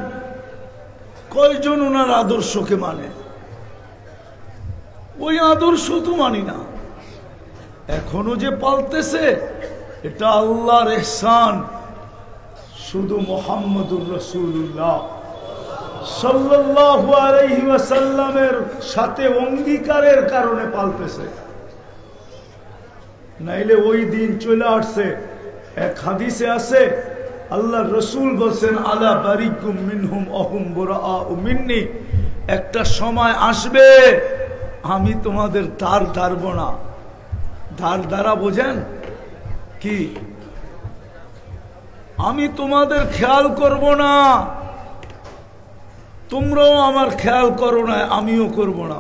কয়জন ওনার আদর্শকে মানে? ওই আদর্শ তো মানি না। এখনো যে পালতেছে এটা আল্লাহর ইহসান। শুধু মোহাম্মদুর রাসূলুল্লাহ সাল্লাল্লাহু আলাইহি ওয়াসাল্লামের সাথে অঙ্গীকারের কারণে পালতেছে, নাইলে ওই দিন চলে আসছে। এক হাদিসে আছে আল্লাহ রসুল বলছেন আলা বারিকুম মিনহুম অহুম বুরাআউ মিন্নি, একটা সময় আসবে আমি তোমাদের ধার ধারব না। ধার ধারা বোঝেন কি? আমি তোমাদের খেয়াল করব না, তোমরাও আমার খেয়াল করো না, আমিও করব না।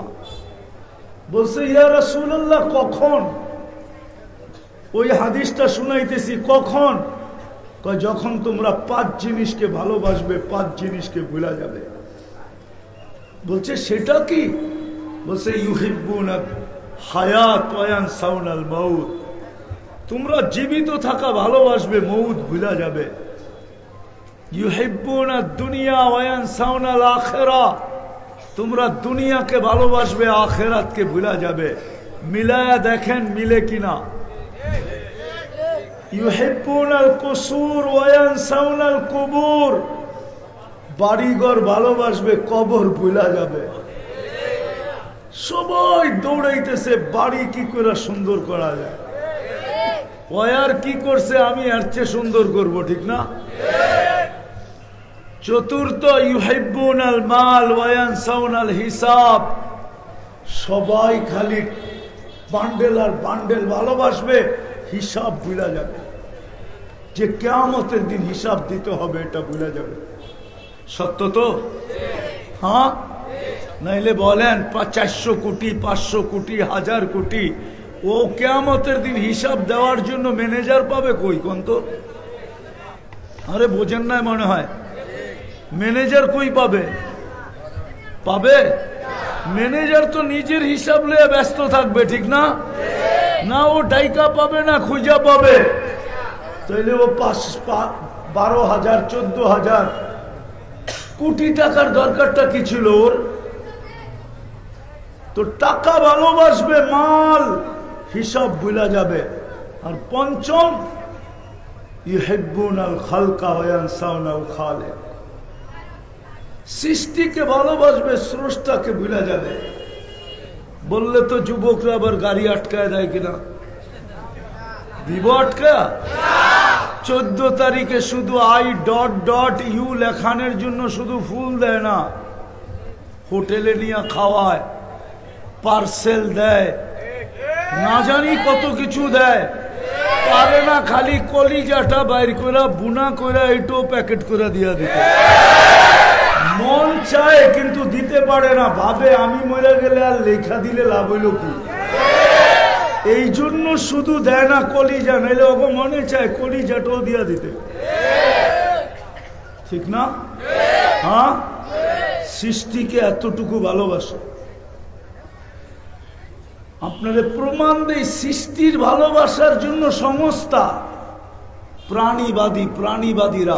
বলছে ইয়া রাসূলুল্লাহ কখন? ওই হাদিসটা শুনাইতেছি কখন? যখন তোমরা 5 জিনিসকে ভালোবাসবে, 5 জিনিসকে ভুলা যাবে। বলছে সেটা কি? বলছে ইউহিব্বুনা হায়াত ওয়া ইয়ানসাউনাল মাউত, তোমরা জীবিত থাকা ভালোবাসবে, মউত ভুলা যাবে। ইউহিব্বুনা দুনিয়া ওয়া ইয়ানসাউনাল আখিরাহ, তোমরা দুনিয়াকে ভালোবাসবে, আখিরাতকে ভুলা যাবে। মিলায়া দেখেন মিলে কিনা। ইউহিব্বুনাল কুসুর ওয়া ইয়ানসাউনাল কুবুর, বাড়িঘর ভালোবাসবে, কবর ভুলা যাবে। সবাই দৌড়াইতেছে বাড়ি কি করে সুন্দর করা যায়, ওয়ার কি করছে আমি এর চেয়ে সুন্দর করব, ঠিক না? চতুর্থ ইউহিব্বুনাল মাল ওয়া ইয়ানসাউনাল হিসাব, সবাই খালি বান্ডেল আর বান্ডেল ভালোবাসবে, হিসাব ভুলা যাবে। যে কিয়ামতের দিন হিসাব দিতে হবে এটা ভুলা যাবে। সত্য তো? হ্যাঁ, নাইলে বলেন 400 কোটি 500 কোটি 1000 কোটি, ও কিয়ামতের দিন হিসাব দেওয়ার জন্য ম্যানেজার পাবে কই কোন? তো আরে বোঝেন না মনে হয়, ম্যানেজার কই পাবে? পাবে? ম্যানেজার তো নিজের হিসাব নিয়ে ব্যস্ত থাকবে, ঠিক না? না ও ডাইকা পাবে না খুঁজা পাবে। তাইলে ও 12,000 14,000 কোটি টাকার দরকারটা কি ছিল ওর? তো টাকা ভালোবাসবে, মাল, হিসাব ভুলা যাবে। আর পঞ্চম ইউহিব্বুনাল খালকা ওয়া ইয়ানসাউনাল খালিক, সৃষ্টিকে ভালোবাসবে, স্রষ্টাকে ভুলা যাবে। বললে তো যুবকরা আবার গাড়ি আটকায় দেয় কিনা? দিব আটকা? 14 তারিখে শুধু I.U লেখানোর জন্য শুধু ফুল দেয় না, হোটেলে নিয়ে খাওয়ায়, পার্সেল দেয়, না জানি কত কিছু দেয়। পারে না খালি কলিজাটা বাইর করে বুনা করে এইটাও প্যাকেট করে দিয়া দিতে। মন চায় কিন্তু দিতে পারে না, ভাবে আমি মরে গেলে আর লেখা দিলে লাভ হইল কি? এই জন্য শুধু দেয় না কলিজা, নাইলে ওকে মনে চায় কলিজাটাও দিয়া দিতে, ঠিক না? হ্যাঁ, সৃষ্টিকে এতটুকু ভালোবাসে। আপনাদের প্রমাণ দেই, সৃষ্টির ভালোবাসার জন্য সংস্থা প্রাণীবাদীরা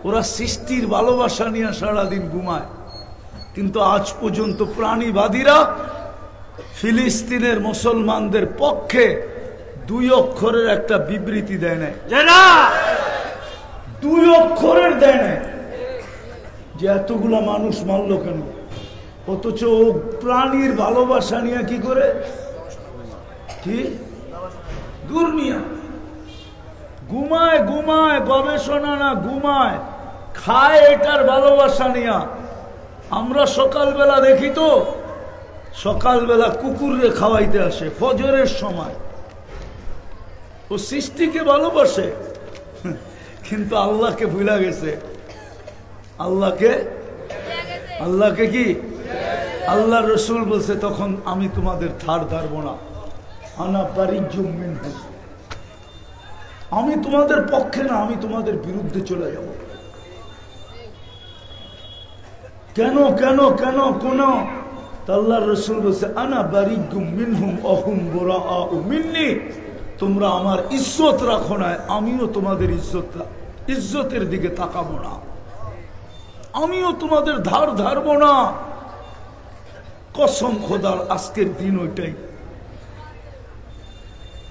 ওরা সৃষ্টির ভালোবাসা নিয়ে সারাদিন ঘুমায়, কিন্তু আজ পর্যন্ত প্রাণীবাদীরা ফিলিস্তিনের মুসলমানদের পক্ষে 2 অক্ষরের একটা বিবৃতি দেয় নাই, 2 অক্ষরের দেয় নাই যে এতগুলা মানুষ মারল কেন। অথচ ও প্রাণীর ভালোবাসা নিয়ে কি করে, কি দুর্নিয়া ঘুমায়, গবেষণা না, ঘুমায়, খায় এটার ভালোবাসা নিয়া। আমরা সকালবেলা দেখি তো, সকালবেলা কুকুরে খাওয়াইতে আসে ফজরের সময়, ও সৃষ্টিকে ভালোবাসে, কিন্তু আল্লাহকে ভুলা গেছে। আল্লাহকে কি? আল্লাহ রসুল বলছে তখন আমি তোমাদের ধার ধারবো না, আনা বারিজ্জুম মিনহুম, আমি তোমাদের পক্ষে না, আমি তোমাদের বিরুদ্ধে চলে যাব। কেন কেন কেন কোন? আল্লাহ রসুল বলছে আনা বারিজ্জুম মিনহুম অহুম বুরাআউ মিন্নি, তোমরা আমার ইজ্জত রাখো না, আমিও তোমাদের ইজ্জতের দিকে তাকাবো না, আমিও তোমাদের ধার ধারবো না। কসম খোদার, আজকের দিন ওইটাই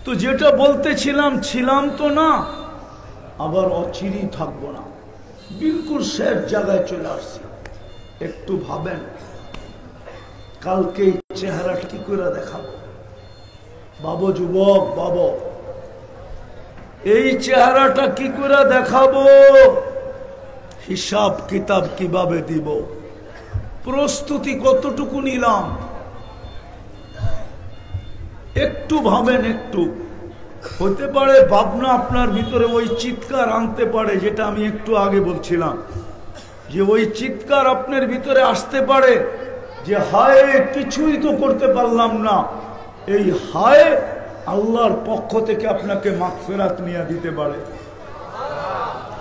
তো, যেটা বলতেছিলাম তো না, আবার অচিরেই থাকবো না, বিলকুল শেষ জায়গায় চলে আসছি। একটু ভাবেন কালকে এই চেহারাটা কি করে দেখাবো। বাবু যুবক, বাবু এই চেহারাটা কি করে দেখাবো, হিসাব কিতাব কিভাবে দিব, প্রস্তুতি কতটুকু নিলাম, একটু ভাবেন। একটু হতে পারে ভাবনা আপনার ভিতরে ওই চিৎকার আনতে পারে, যেটা আমি একটু আগে বলছিলাম, যে ওই চিৎকার আপনার ভিতরে আসতে পারে যে হায় কিছুই তো করতে পারলাম না। এই হায় আল্লাহর পক্ষ থেকে আপনাকে মাগফিরাত নিয়ে দিতে পারে।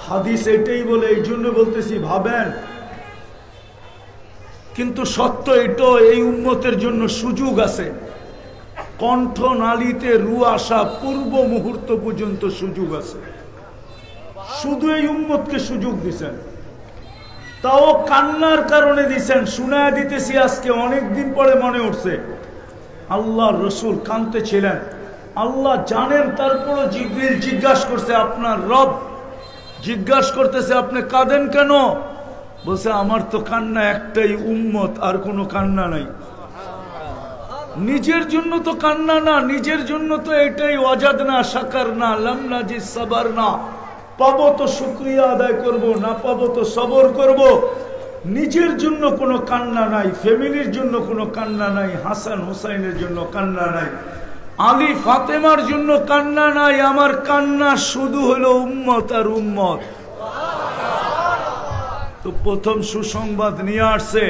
হাদিস এটাই বলে, এই জন্য বলতেছি ভাবেন। কিন্তু সত্য এটা, এই উম্মতের জন্য সুযোগ আছে। কণ্ঠ নালীতে রু আসা পূর্ব মুহূর্ত পর্যন্ত সুযোগ আছে। শুধু এই উম্মতকে সুযোগ দিছেন, তাও কান্নার কারণে দিছেন। শুনায় দিতেছি আজকে, অনেকদিন পরে মনে উঠছে আল্লাহর রসুল কাঁদতে ছিলেন। আল্লাহ জানেন, তারপরও জিবরিল জিজ্ঞাসা করছে, আপনার রব জিজ্ঞাসা করতেছে আপনি কাঁদেন কেন? বলছে আমার তো কান্না একটাই, উম্মত, আর কোনো কান্না নাই। নিজের জন্য তো কান্না না, নিজের জন্য তো এটাই ওয়াজাদ না, শাকার না, লামনা জি সাবার না। পাবো তো শুকরিয়া আদায় করব, না পাবো তো সবর করব। নিজের জন্য কোনো কান্না নাই, ফ্যামিলির জন্য কোনো কান্না নাই, হাসান হুসাইনের জন্য কান্না নাই, আলী ফাতেমার জন্য কান্না নাই। আমার কান্না শুধু হলো উম্মত আর উম্মত। তো প্রথম সুসংবাদ নিয়ে আসছে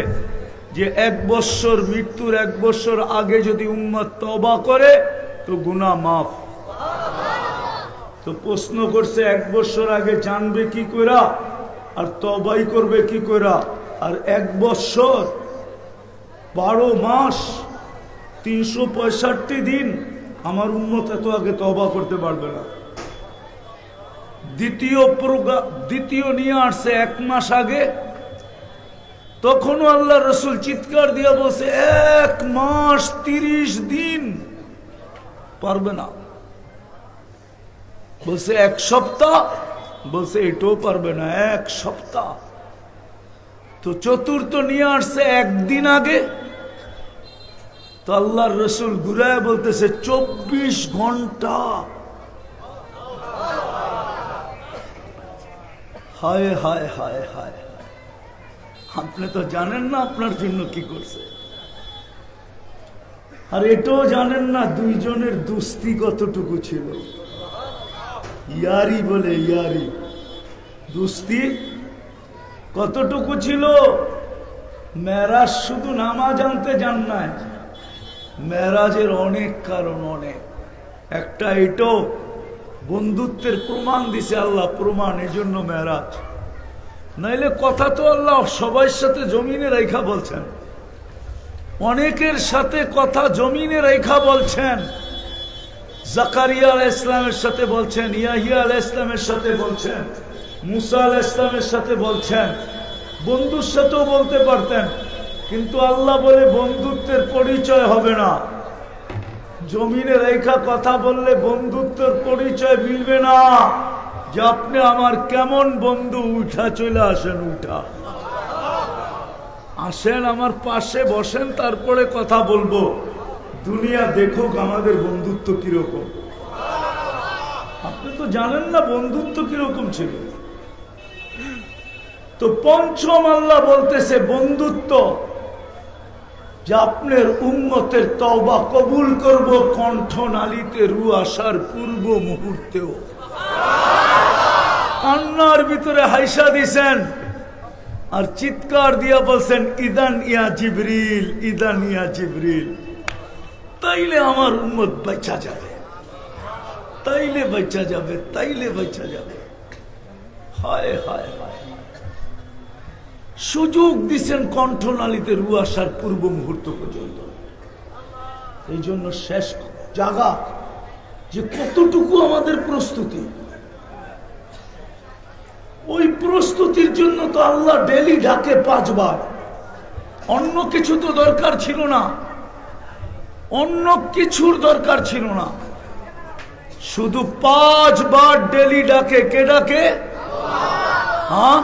যে 1 বৎসর, মৃত্যুর 1 বৎসর আগে যদি উম্মত তওবা করে তো গুনাহ মাফ। তো প্রশ্ন করছে 1 বৎসর আগে জানবে কি কইরা আর তওবাই করবে কি কইরা? আর 1 বৎসর 12 মাস 365 দিন আমার উম্মত এত আগে তওবা করতে পারবে না। দ্বিতীয় নিয়ে আসছে 1 মাস আগে, তখনও আল্লাহ রসুল চিৎকার দিয়ে বলছে 1 মাস 30 দিন পারবে না। বলছে 1 সপ্তাহ, বলছে এটাও পারবে না, 1 সপ্তাহ। তো চতুর্থ নিয়ে আসছে 1 দিন আগে, তো আল্লাহর রসুল ঘুরায় বলতেছে 24 ঘন্টা। হায় হায় হায় হায়, আপনি তো জানেন না আপনার জন্য কি করছে, আর এটাও জানেন না দুইজনের দুস্তি কতটুকু ছিল। ইয়ারি বলে, ইয়ারি দুস্তি কতটুকু ছিল। মেরাজ শুধু নামাজ আনতে যান নাই, মেরাজের অনেক কারণ, অনেক। একটা এটাও বন্ধুত্বের প্রমাণ দিছে আল্লাহ, প্রমাণ, এই জন্য মেরাজ। নাইলে কথা তো আল্লাহ সবার সাথে জমিনে রেখা বলছেন, অনেকের সাথে কথা জমিনে রেখা বলছেন। জাকারিয়া আলাইহিস সালামের সাথে বলছেন, ইয়াহিয়া আলাইহিস সালামের সাথে বলছেন, মুসা আলাইহিস সালামের সাথে বলছেন, বন্ধুর সাথেও বলতে পারতেন। কিন্তু আল্লাহ বলে বন্ধুত্বের পরিচয় হবে না। জমিনে রেখা কথা বললে বন্ধুত্বের পরিচয় মিলবে না। যে আপনি আমার কেমন বন্ধু, উঠা চলে আসেন, উঠা আসেন আমার পাশে বসেন, তারপরে কথা বলবো। দুনিয়া দেখুক আমাদের বন্ধুত্ব কিরকম। আপনি তো জানেন না বন্ধুত্ব কিরকম ছিল। তো পঞ্চম আল্লাহ বলতেছে বন্ধুত্ব, যে আপনার উম্মতের তওবা কবুল করব কণ্ঠনালীতে রু আসার পূর্ব মুহূর্তেও। কান্নার ভিতরে হাইসা দিছেন আর চিৎকার দিয়া বলছেন, ইদান ইয়া জিবরিল, ইদান ইয়া জিবরিল। তাইলে আমার উম্মত বাঁচা যাবে, তাইলে বাঁচা যাবে, তাইলে বাঁচা যাবে। হায় হায় হায়, সুযোগ দিচ্ছেন কণ্ঠনালীতে রু আসার পূর্ব মুহূর্ত পর্যন্ত। এই জন্য শেষ জায়গা যে কতটুকু আমাদের প্রস্তুতি, ওই প্রস্তুতির জন্য তো আল্লাহ ডেলি ডাকে 5 বার। অন্য কিছু তো দরকার ছিল না, অন্য কিছুর দরকার ছিল না, শুধু 5 বার ডেলি ডাকে। কে ডাকে? হ্যাঁ,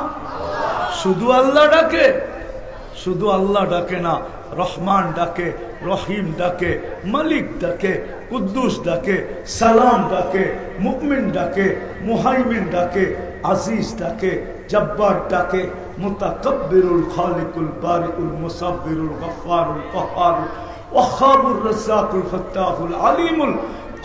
শুধু আল্লাহ ডাকে, শুধু আল্লাহ ডাকে না, রহমান ডাকে, রহিম ডাকে, মালিক ডাকে, কুদ্দুস ডাকে, সালাম ডাকে, মুমিন ডাকে, মুহাইমিন ডাকে, আজিজ ডাকে, জব্বার ডাকে, মুতাকাব্বিরুল খালিকুল বারিউল মুসাব্বিরুল গফফারুল কহ্হারুল ওয়াহ্হাবুর রাজ্জাকুল ফাত্তাহুল আলিমুল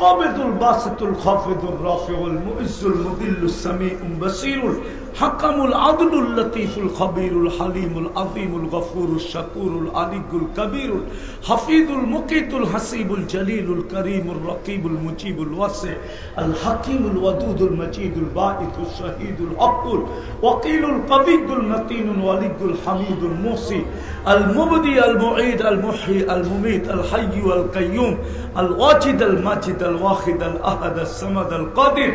কাবিদুল বাসিতুল খাফিদুর রাফিউল মুইজ্জুল মুদিল্লুস সামিউল বাসীরুল হাকামুল আদলুল লতীফুল খবীরুল হালিমুল আযীমুল গফুরুশ শাকুরুল আলিয়ুল কবীরুল হাফিজুল মুকিতুল হাসিবুল জলিলুল করিমুর রকিবুল মুজিবুল ওয়াসি আল হাকিমুল ওয়াদুদুল মজিদুল বাঈতুশ শাহীদুল হকুল ওয়াকিলুল কবিয়ুল মতিনুল ওয়ালিয়ুল হামিদুল মুসি আল মুবদি আল মুঈদ আল মুহয়ি আল মুমীত আল হাইয়্যু আল কাইয়্যুম আল ওয়াজিদ আল মাজিদ আল ওয়াহিদ আল আহাদ আস সামাদ আল কাদির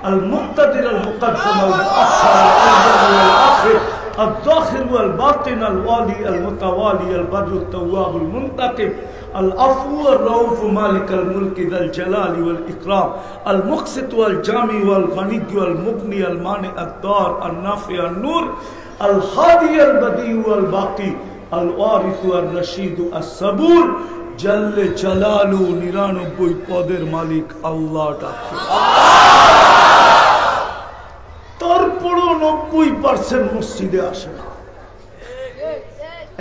আল মুক্তাদির আল মুকদ্দাম আল মুআখখার والآخر الظاهر والباطن الوالي المتوالي البر التواب المنتقم العفو الرؤوف مالك الملك ذا الجلال والإكرام المقسط والجامع والغني والمغني المانع الضار النافع النور الهادي البديع والباقي الوارث الرشيد الصبور جل جلاله 99 পদের মালিক আল্লাহ ডাকে। তারপরও 90% মসজিদে আসে না।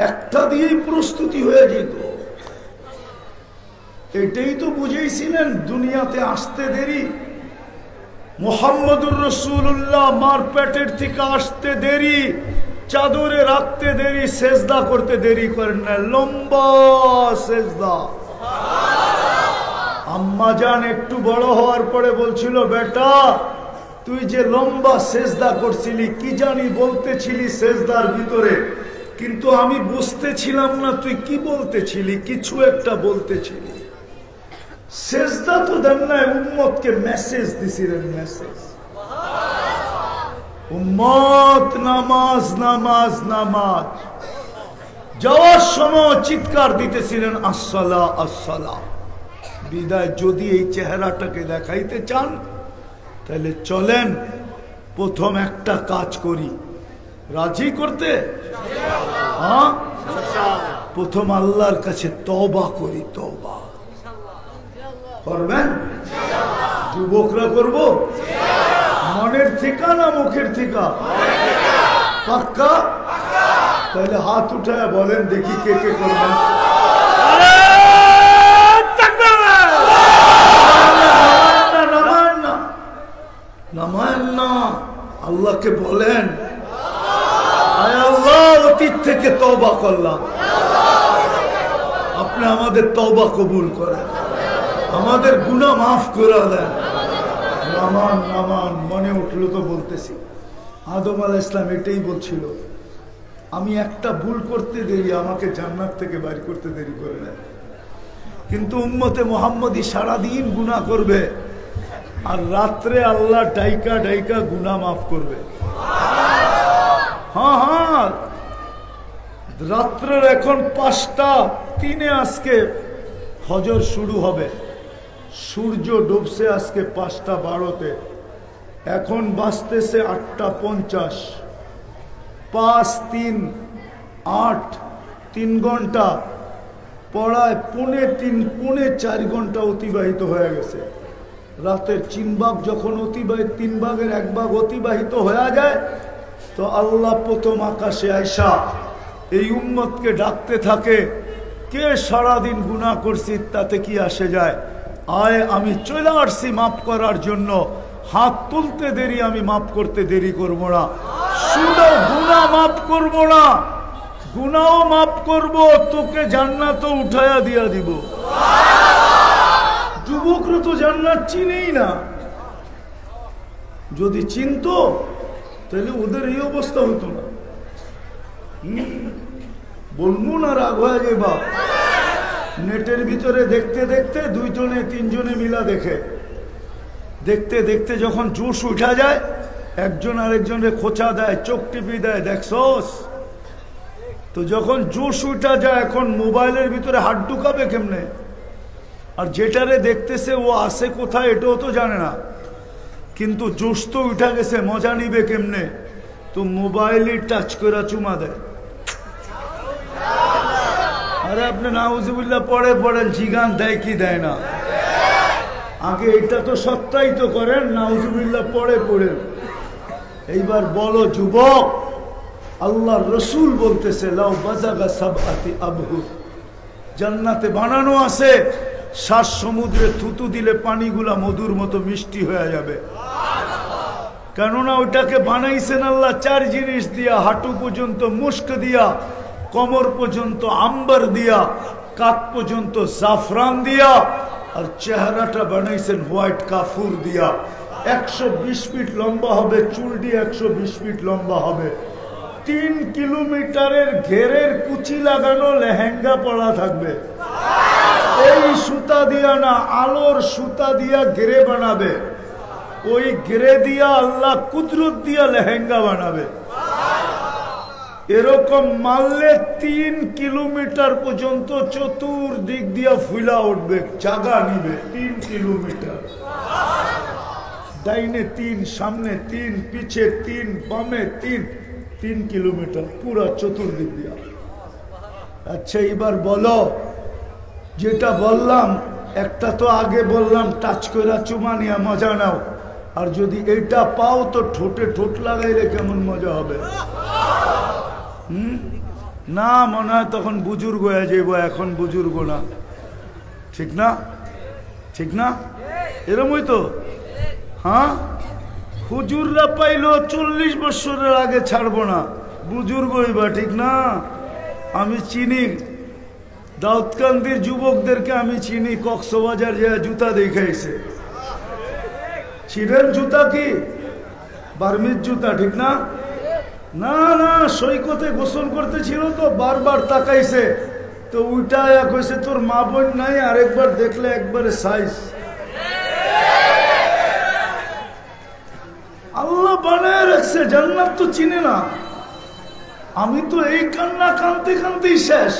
একটা দিয়েই প্রস্তুতি হয়ে যেত। এটাই তো বুঝেছিলেন দুনিয়াতে আসতে দেরি, মুহাম্মদুর রাসূলুল্লাহ মার পেটের থেকে আসতে দেরি, চাদরে রাখতে দেরি, সেজদা করতে দেরি করেন না, লম্বা সেজদা। আম্মা জান একটু বড় হওয়ার পরে বলছিল, বেটা তুই যে লম্বা সেজদা করছিলি, কি জানি বলতেছিলি সেজদার ভিতরে, কিন্তু আমি বুঝতেছিলাম না তুই কি বলতেছিলি, কিছু একটা বলতেছিলি। সেজদা তো দেন না, উম্মতকে মেসেজ দিছিলেন, মেসেজ। উম্মত নামাজ নামাজ নামাজ। যাওয়ার সময় চিৎকার দিতেছিলেন আসসালা আসসালা। বিদায় যদি এই চেহারাটাকে দেখাইতে চান তাহলে চলেন প্রথম একটা কাজ করি, রাজি করতে? হ্যাঁ, প্রথম আল্লাহর কাছে তওবা করি। তওবা করবেন? যুবকরা করব? মনের ঠিকা না মুখের ঠিকা? পাক্কা? তাহলে হাত উঠায় বলেন দেখি কে কে করবেন। নামায়েন না, আল্লাহকে বলেন, আয় আল্লাহ অতীত থেকে তওবা করলাম, আপনি আমাদের তওবা কবুল করেন, আমাদের গুনাহ মাফ করে দেন। নামান নামান। মনে উঠলো তো বলতেছি, আদম আলাইহিস সালাম এটাই বলছিল, আমি একটা ভুল করতে দেরি, আমাকে জান্নাত থেকে বাইর করতে দেরি করে দেন। কিন্তু উম্মতে মুহাম্মদী সারাদিন গুনাহ করবে, আর রাত্রে আল্লাহ ডাইকা ডাইকা গুনাহ মাফ করবে। হ্যাঁ হ্যাঁ, রাত্রের এখন 5:03 আজকে ফজর শুরু হবে, সূর্য ডুবছে আজকে 5:12-তে, এখন বাজতেছে 8:50, 5, 3, 8, 3 ঘন্টা পড়ায়, 3.25 ঘন্টা অতিবাহিত হয়ে গেছে। রাতের 3 ভাগ যখন অতিবাহিত, 3 ভাগের 1 ভাগ অতিবাহিত হয়ে যায়, তো আল্লাহ প্রথম আকাশে আয়সা এই উম্মতকে ডাকতে থাকে, কে সারাদিন গুনাহ করছি তাতে কি আসে যায়, আয় আমি চলে আসছি মাফ করার জন্য, হাত তুলতে দেরি, আমি মাফ করতে দেরি করব না। শুধু গুনাহ মাফ করব না, গুনাহও মাফ করব, তোকে জান্নাতও উঠায়া দিয়া দিব। যুবকরা তো জান্নাত চিনেই না, যদি চিনতো তাহলে ওদের এই অবস্থা হতো না। বলবো না, রাগ হয়ে যাবা। নেটের ভিতরে দেখতে দেখতে 2 জনে 3 জনে মিলা দেখে, দেখতে দেখতে যখন জোশ উঠা যায়, একজন আরেকজনের খোঁচা দেয়, চোখ টিপি দেয়, দেখছস? তো যখন জোশ উঠা যায়, এখন মোবাইলের ভিতরে হাত ঢুকাবে কেমনে? আর যেটারে দেখতেছে ও আসে কোথায় এটাও তো জানে না, কিন্তু জোশ তো উঠা গেছে, মজা নিবে কেমনে? তো মোবাইলে টাচ করে চুমা দেয়। আরে আপনি নাউজুবিল্লাহ পড়ে পড়েন, জিগান দেয় কি দেয় না? আগে এটা তো সত্যায়িত করেন, নাউজুবিল্লাহ পড়ে পড়েন। এইবার বলো যুবক, আল্লাহর রসুল বলতেছে লাউ বাজাগা সাবআতি আবহুর, জান্নাতে বানানো আছে 7 সমুদ্রে থুতু দিলে পানিগুলা মধুর মতো মিষ্টি হয়ে যাবে। কেননা ওইটাকে বানাইছেন আল্লাহ 4 জিনিস দিয়া, হাঁটু পর্যন্ত মুস্ক দিয়া, কোমর পর্যন্ত আম্বার দিয়া, কাক পর্যন্ত জাফরান দিয়া, আর চেহারাটা বানাইছেন হোয়াইট কাফুর দিয়া। 120 ফিট লম্বা হবে, চুল দিয়ে 120 ফিট লম্বা হবে। 3 কিলোমিটারের ঘেরের কুচি লাগানো লেহেঙ্গা পরা থাকবে। এই সুতা দিয়া না, আলোর সুতা দিয়া ঘেরে বানাবে। ওই ঘেরে দিয়া আল্লাহ কুদরত দিয়া লেহেঙ্গা বানাবে। এরকম মারলে 3 কিলোমিটার পর্যন্ত চতুর্দিক দিয়া ফুলা উঠবে, জায়গা নিবে 3 কিলোমিটার। ডাইনে 3, সামনে 3, পিছে 3, বামে 3 কিলোমিটার পুরা চতুর্দিক দিয়া। আচ্ছা এবার বলো, যেটা বললাম একটা তো আগে বললাম টাচ করে চুমা নিয়ে মজা নাও, আর যদি এটা পাও তো ঠোঁটে ঠোঁট লাগাইলে কেমন মজা হবে? না, মনে হয় তখন বুজুর্গ হয়ে যাইব, এখন বুজুর্গ না। ঠিক না? ঠিক না? এরমই তো। হ্যাঁ, হুজুররা পাইলো 40 বছরের আগে ছাড়বো না, বুজুর্গ হইবা। ঠিক না? আমি চিনি দাউদকান্দির যুবকদেরকে, আমি চিনি কক্সবাজার যে জুতা দেখাইছে। চিনেন জুতা কি? বার্মিজ জুতা। ঠিক না? না না, সৈকতে গোসল করতেছিল তো বারবার তাকাইছে, তো উল্টা কইছে তোর মা বোন নাই, আরেকবার দেখলে একবারে সাইজ। আল্লাহ বানায় রাখছে, জান্নাত তো চিনে না। আমি তো এই কান্না কানতে কানতেই শেষ।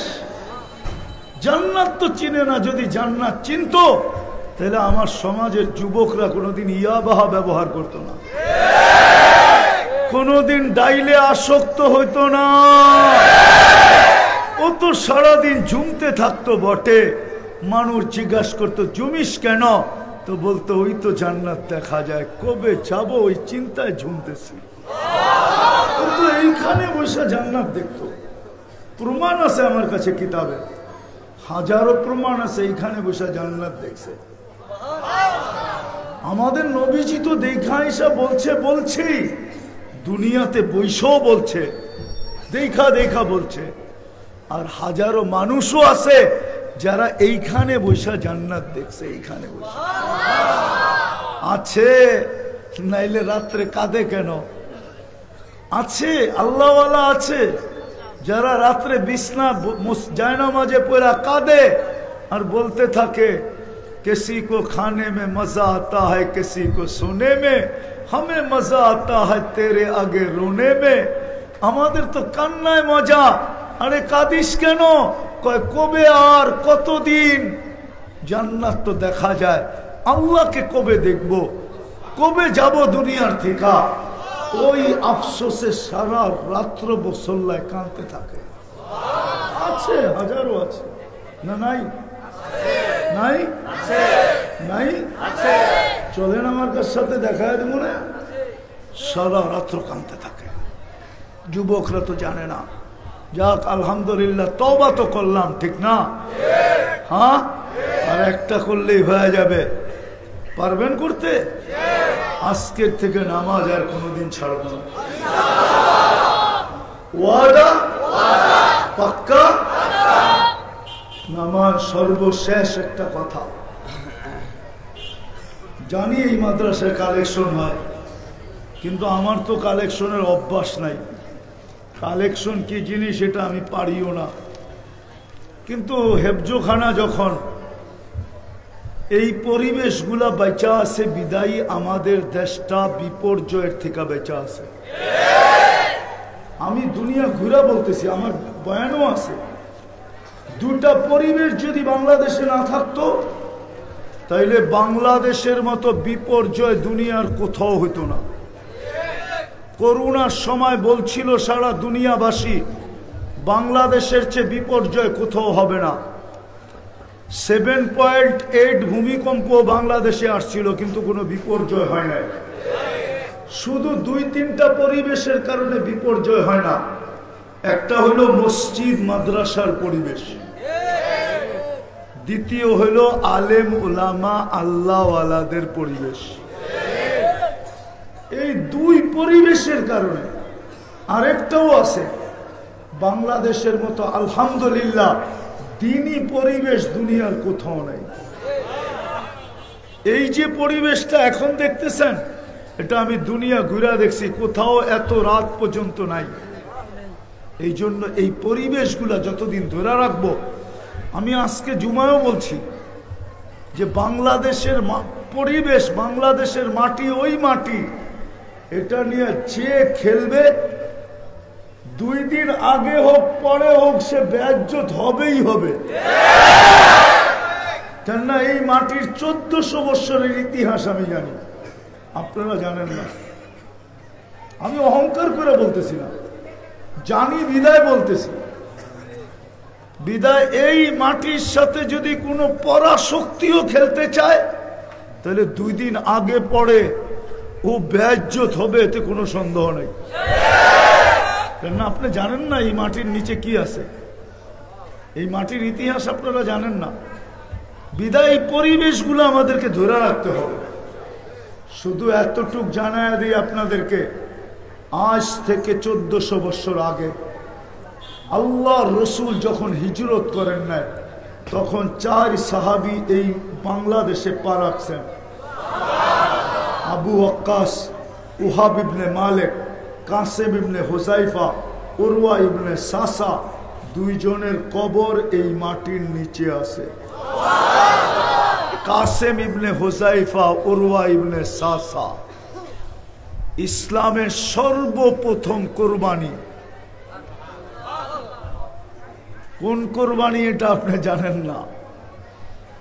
জান্নাত তো চিনে না। যদি জান্নাত চিনতো তাহলে আমার সমাজের যুবকরা কোনোদিন ইয়াবাহা ব্যবহার করতো না, কোনোদিন ডাইলে আসক্ত হইতো না। ও তো সারাদিন ঝুমতে থাকতো বটে। মানুষ জিজ্ঞাসা করতো জুমিস কেন, তো বলতো ওই তো জান্নাত দেখা যায়, কবে যাবো ওই চিন্তায় ঝুমতেছি। ও তো এইখানে বসে জান্নাত দেখতো। প্রমাণ আছে আমার কাছে কিতাবে, হাজারো প্রমাণ আছে, এইখানে বসে জান্নাত দেখছে। আমাদের নবীজি তো দেখা এসে বলছেই, দুনিয়াতে বৈশও বলছে, দেখা দেখা বলছে। আর হাজারো মানুষও আছে যারা এইখানে বৈশা জান্নাত দেখছে, এইখানে বসে আছে। নাইলে রাত্রে কাঁদে কেন? আছে, আল্লাহওয়ালা আছে যারা রাত্রে বিছনা জায়নামাজে পড়া কাঁদে আর বলতে থাকে किसी को खाने में मजा आता है, किसी को सोने में, हमें मजा आता है तेरे आगे रोने में। আমাদের তো কান্নায় মজা। আরে কাঁদিস কেন? কয় কবে আর কতদিন? জান্নাত তো দেখা যায়, আল্লাহকে কবে দেখব, কবে যাব দুনিয়ার থেকে? ওই আফসোসে সারা রাত্র বসল্লায় কাঁদতে থাকে। আছে, হাজারো আছে। না নাই? নাই নাই? চলেন আমার কাছে সাথে দেখা দেবো না, সারা রাত্র কাঁদতে থাকে। যুবকরা তো জানে না। যাক আলহামদুলিল্লাহ, তওবা তো করলাম। ঠিক না? হ্যাঁ, আর একটা করলেই হয়ে যাবে। পারবেন করতে? আজকের থেকে নামাজ আর কোনোদিন ছাড়ব না। ওয়াদা পাক্কা? নামাজ সর্বশেষ একটা কথা। জানি এই মাদ্রাসায় কালেকশন হয়, কিন্তু আমার তো কালেকশনের অভ্যাস নাই। কালেকশন কি জিনিস এটা আমি পারিও না। কিন্তু হেফজোখানা যখন এই পরিবেশগুলা বেঁচা আছে বিদায়ী আমাদের দেশটা বিপর্যয়ের থেকে বেঁচা আছে। আমি দুনিয়া ঘুরা বলতেছি, আমার বয়ানও আছে। দুটা পরিবেশ যদি বাংলাদেশে না থাকতো তাইলে বাংলাদেশের মতো বিপর্যয় দুনিয়ার কোথাও হইতো না। করোনার সময় বলছিল সারা দুনিয়াবাসী বাংলাদেশের চেয়ে বিপর্যয় কোথাও হবে না। 7.8 ভূমিকম্প বাংলাদেশে আসছিল, কিন্তু কোনো বিপর্যয় হয় না। শুধু 2-3টা পরিবেশের কারণে বিপর্যয় হয় না। একটা হলো মসজিদ মাদ্রাসার পরিবেশ, দ্বিতীয় হলো আলেম ওলামা আল্লাহওয়ালাদের পরিবেশ। এই দুই পরিবেশের কারণে। আরেকটাও আছে, বাংলাদেশের মতো আলহামদুলিল্লাহ দ্বীনি পরিবেশ দুনিয়ার কোথাও নাই। এই যে পরিবেশটা এখন দেখতেছেন, এটা আমি দুনিয়া ঘুরে দেখছি, কোথাও এত রাত পর্যন্ত নাই। এই জন্য এই পরিবেশগুলা যতদিন ধরে রাখবো, আমি আজকে জুমায়ও বলছি যে বাংলাদেশের পরিবেশ, বাংলাদেশের মাটি ওই মাটি, এটা নিয়ে যে খেলবে 2 দিন আগে হোক পরে হোক সে বেজ্জত হবেই হবে। কেননা এই মাটির 1400 বছরের ইতিহাস আমি জানি, আপনারা জানেন না। আমি অহংকার করে বলতেছি না, জানি বিদায় বলতেছি। বিদায় এই মাটির সাথে যদি কোনো পরাশক্তিও খেলতে চায়, তাহলে 2 দিন আগে পরে ও বেজ্জত হবে, এতে কোনো সন্দেহ নেই। কেননা আপনি জানেন না এই মাটির নিচে কি আছে, এই মাটির ইতিহাস আপনারা জানেন না। বিদায় এই পরিবেশগুলো আমাদেরকে ধরে রাখতে হবে। শুধু এতটুক জানায় দিই আপনাদেরকে, আজ থেকে 1400 বছর আগে আল্লাহ রসুল যখন হিজরত করেন নাই, তখন 4 সাহাবী এই বাংলাদেশে পা রাখছেন। আবু ওয়াক্কাস, উহাব ইবনে মালিক, কাসেম ইবনে হুযায়ফা, উরওয়া ইবনে সাসা, 2 জনের কবর এই মাটির নিচে আছে। কাসেম ইবনে হুযায়ফা, উরওয়া ইবনে সাসা ইসলামের সর্বপ্রথম কোরবানি। কোন কোরবানি এটা আপনি জানেন না।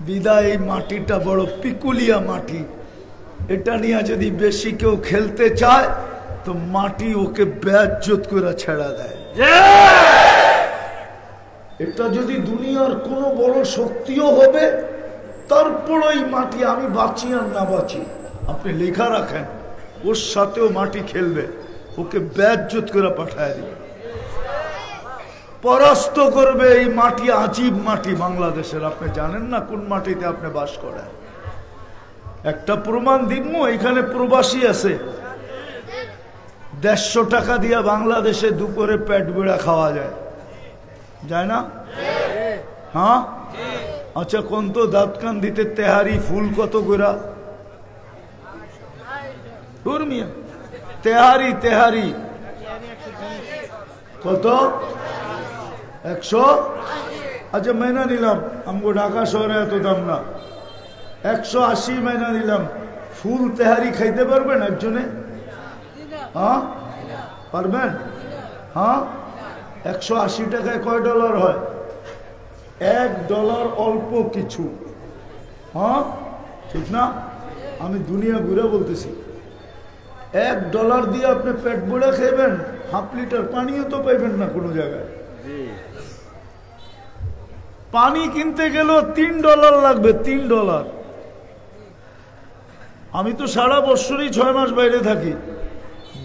বিদায় এই মাটিটা বড় পিকুলিয়া মাটি, এটা নিয়ে যদি বেশি কেউ খেলতে চায় তো মাটি ওকে বেজ্জত করে ছেড়া দেয়। এটা যদি দুনিয়ার কোনো বড় শক্তিও হবে, তারপর ওই মাটি আমি বাঁচি আর না বাঁচি, আপনি লেখা রাখেন, ওর সাথেও মাটি খেলবে, ওকে বেজ্জত করে পাঠায় দিবে, পরাস্ত করবে। এই মাটি আজীব মাটি বাংলাদেশের, আপনি জানেন না কোন মাটিতে আপনি বাস করেন। একটা প্রমাণ দিব, এখানে প্রবাসী আছে, 150 টাকা দিয়া বাংলাদেশে দুপুরে পেট বেড়া খাওয়া যায়, যায় না? হ্যাঁ, আচ্ছা কোন তো দাঁত কান দিতে তেহারি ফুল কত গোড়া? তেহারি তেহারি কত? 100। আচ্ছা মেনা নিলাম, আমগো ঢাকা শহরে এত দাম না, 180 মেনা নিলাম। ফুল তেহারি খাইতে পারবেন একজনে? হ্যাঁ পারবেন? হ্যাঁ, 180 টাকায় কয় ডলার হয়? $1 অল্প কিছু। হ্যাঁ ঠিক না? আমি দুনিয়া ঘুরে বলতেছি, $1 দিয়ে আপনি পেট ভরে খাইবেন, 1/2 লিটার পানিও তো পাইবেন না কোনো জায়গায়। পানি কিনতে গেলেও $3 লাগবে, $3। আমি তো সারা বছরই 6 মাস বাইরে থাকি,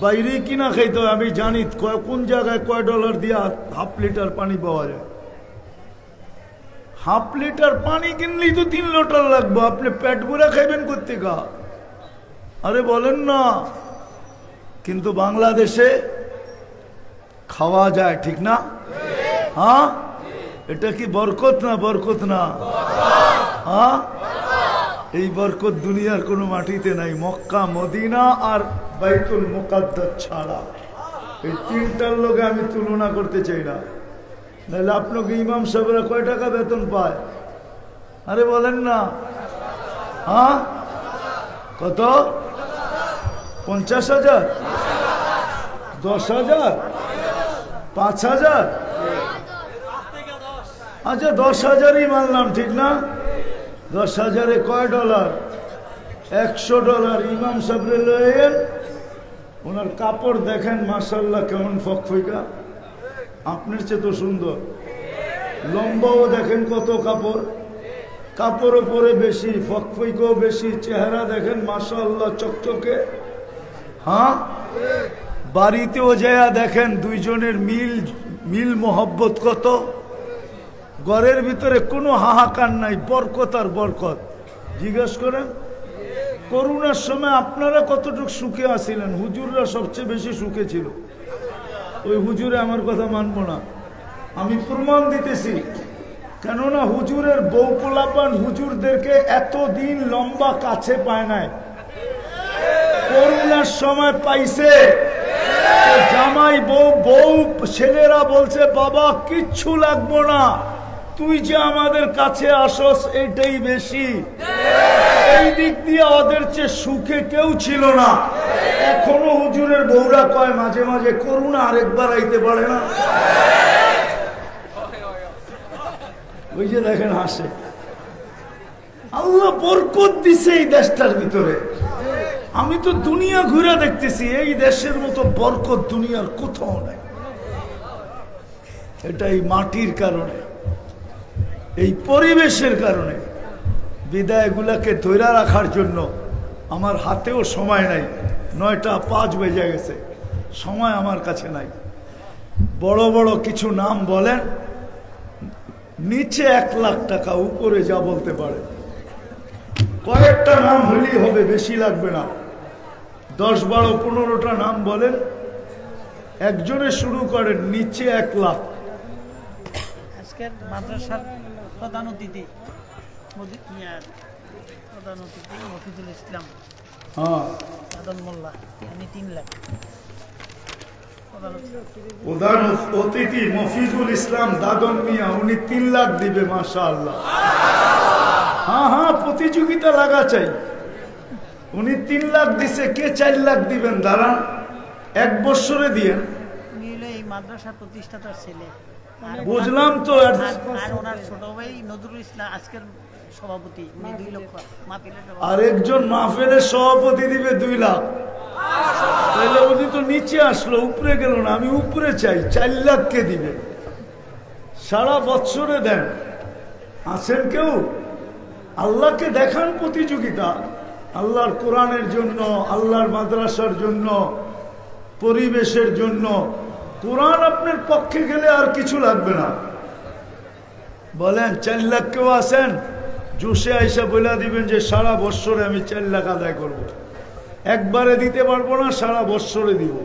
বাইরে কিনা খাইতে হয়। আমি জানি কোন জায়গায় কয় $1 দিয়ে 1/2 লিটার পানি পাওয়া যায়। 1/2 লিটার পানি কিনলেই তো 3 লিটার লাগবে, আপনি পেট ভরে খাইবেন করতে গা? আরে বলেন না। কিন্তু বাংলাদেশে খাওয়া যায়, ঠিক না? হ্যাঁ, এটা কি বরকত না? বরকত না? হ্যাঁ, এই বরকত দুনিয়ার কোনো মাটিতে নাই, মক্কা মদিনা আর বাইতুল মুকাদ্দাস ছাড়া। এই 3টার লোকে আমি তুলনা করতে চাই না। নাহলে আপনাকে ইমাম সাহেবরা কয় টাকা বেতন পায়? আরে বলেন না। হ্যাঁ কত? 50,000, 10,000, 5,000? আচ্ছা 10,000ই মানলাম, ঠিক না? 10,000-এ কয় $? $100। ইমাম সাহেবরে লয়েন, ওনার কাপড় দেখেন মাশাআল্লাহ কেমন ফকফকা, আপনার চেয়ে তো সুন্দর। লম্বাও দেখেন কত কাপড়, কাপড় পরে বেশি, ফকফইকেও বেশি, চেহারা দেখেন মাশাআল্লাহ চকচকে। হ্যাঁ, বাড়িতেও যায় দেখেন দুইজনের মিল মোহব্বত কত। ঘরের ভিতরে কোনো হাহাকার নাই, বরকত আর বরকত। জিজ্ঞেস করেন করোনার সময় আপনারা কতটুকু সুখে আছিলেন? হুজুররা সবচেয়ে বেশি সুখে ছিল। ওই হুজুরে আমার কথা মানবো না, আমি প্রমাণ দিতেছি। কেননা হুজুরের বউ পোলাপান হুজুরদেরকে এতদিন লম্বা কাছে পায় নাই, করোনার সময় পাইছে। জামাই বউ ছেলেরা বলছে বাবা কিচ্ছু লাগবো না, তুই যে আমাদের কাছে আসস এটাই বেশি। এই দিক দিয়ে ওদের চেয়ে সুখে কেউ ছিল না। এখনো হুজুরের বউরা কয় মাঝে মাঝে করোনা আরেকবার আইতে পারে না। ওই যে দেখেন হাসে। আল্লাহ বরকত দিছে এই দেশটার ভিতরে। আমি তো দুনিয়া ঘুরে দেখতেছি, এই দেশের মতো বরকত দুনিয়ার কোথাও নাই। এটা এই মাটির কারণে, এই পরিবেশের কারণে। বিদায়গুলাকে ধৈর্য রাখার জন্য আমার হাতেও সময় নাই, 9টা 5 বেজে গেছে, সময় আমার কাছে নাই। বড় বড় কিছু নাম বলেন, নিচে 1 লাখ টাকা, উপরে যা বলতে পারে। কয়েকটা নাম হলেই হবে, বেশি লাগবে না। 10, 12, 15টা নাম বলেন, একজনে শুরু করেন, নিচে 1 লাখ। আজকের মাদ্রাসার প্রধান অতিথি মফিজুল ইসলাম, আদম মোল্লা, উনি 3 লাখ। প্রধান অতিথি মফিজুল ইসলাম দাদন মিয়া, উনি 3 লাখ দিবে। মাশাআল্লাহ। হ্যাঁ, প্রতিযোগিতা লাগা চাই। উনি 3 লাখ দিছে, কে 4 লাখ দিবেন? দাঁড়ান, 1 বছরে দিয়েন। উনি হলো এই মাদ্রাসা প্রতিষ্ঠাতার ছেলে। বুঝলাম তো। আর ওনার ছোট ভাই নজরুল ইসলাম আজকের সভাপতি, উনি 2 লক্ষ মাহফিলের। আরেকজন মাহফিলের সভাপতি দিবে 2 লাখ। তাহলে উনি তো নিচে আসলো, উপরে গেল না। আমি উপরে চাই, 4 লাখ কে দিবে? সারা বছরে দেন। আছেন কেউ? আল্লাহকে দেখান প্রতিযোগিতা, আল্লাহর কোরআনের জন্য, আল্লাহর মাদ্রাসার জন্য, পরিবেশের জন্য। কোরআন আপনার পক্ষে গেলে আর কিছু লাগবে না। বলেন 4 লাখ কেউ আছেন? জোশে আইসা বলে দিবেন যে সারা বছরে আমি 4 লাখ আদায় করব। একবারে দিতে পারবো না, সারা বছরে দিব।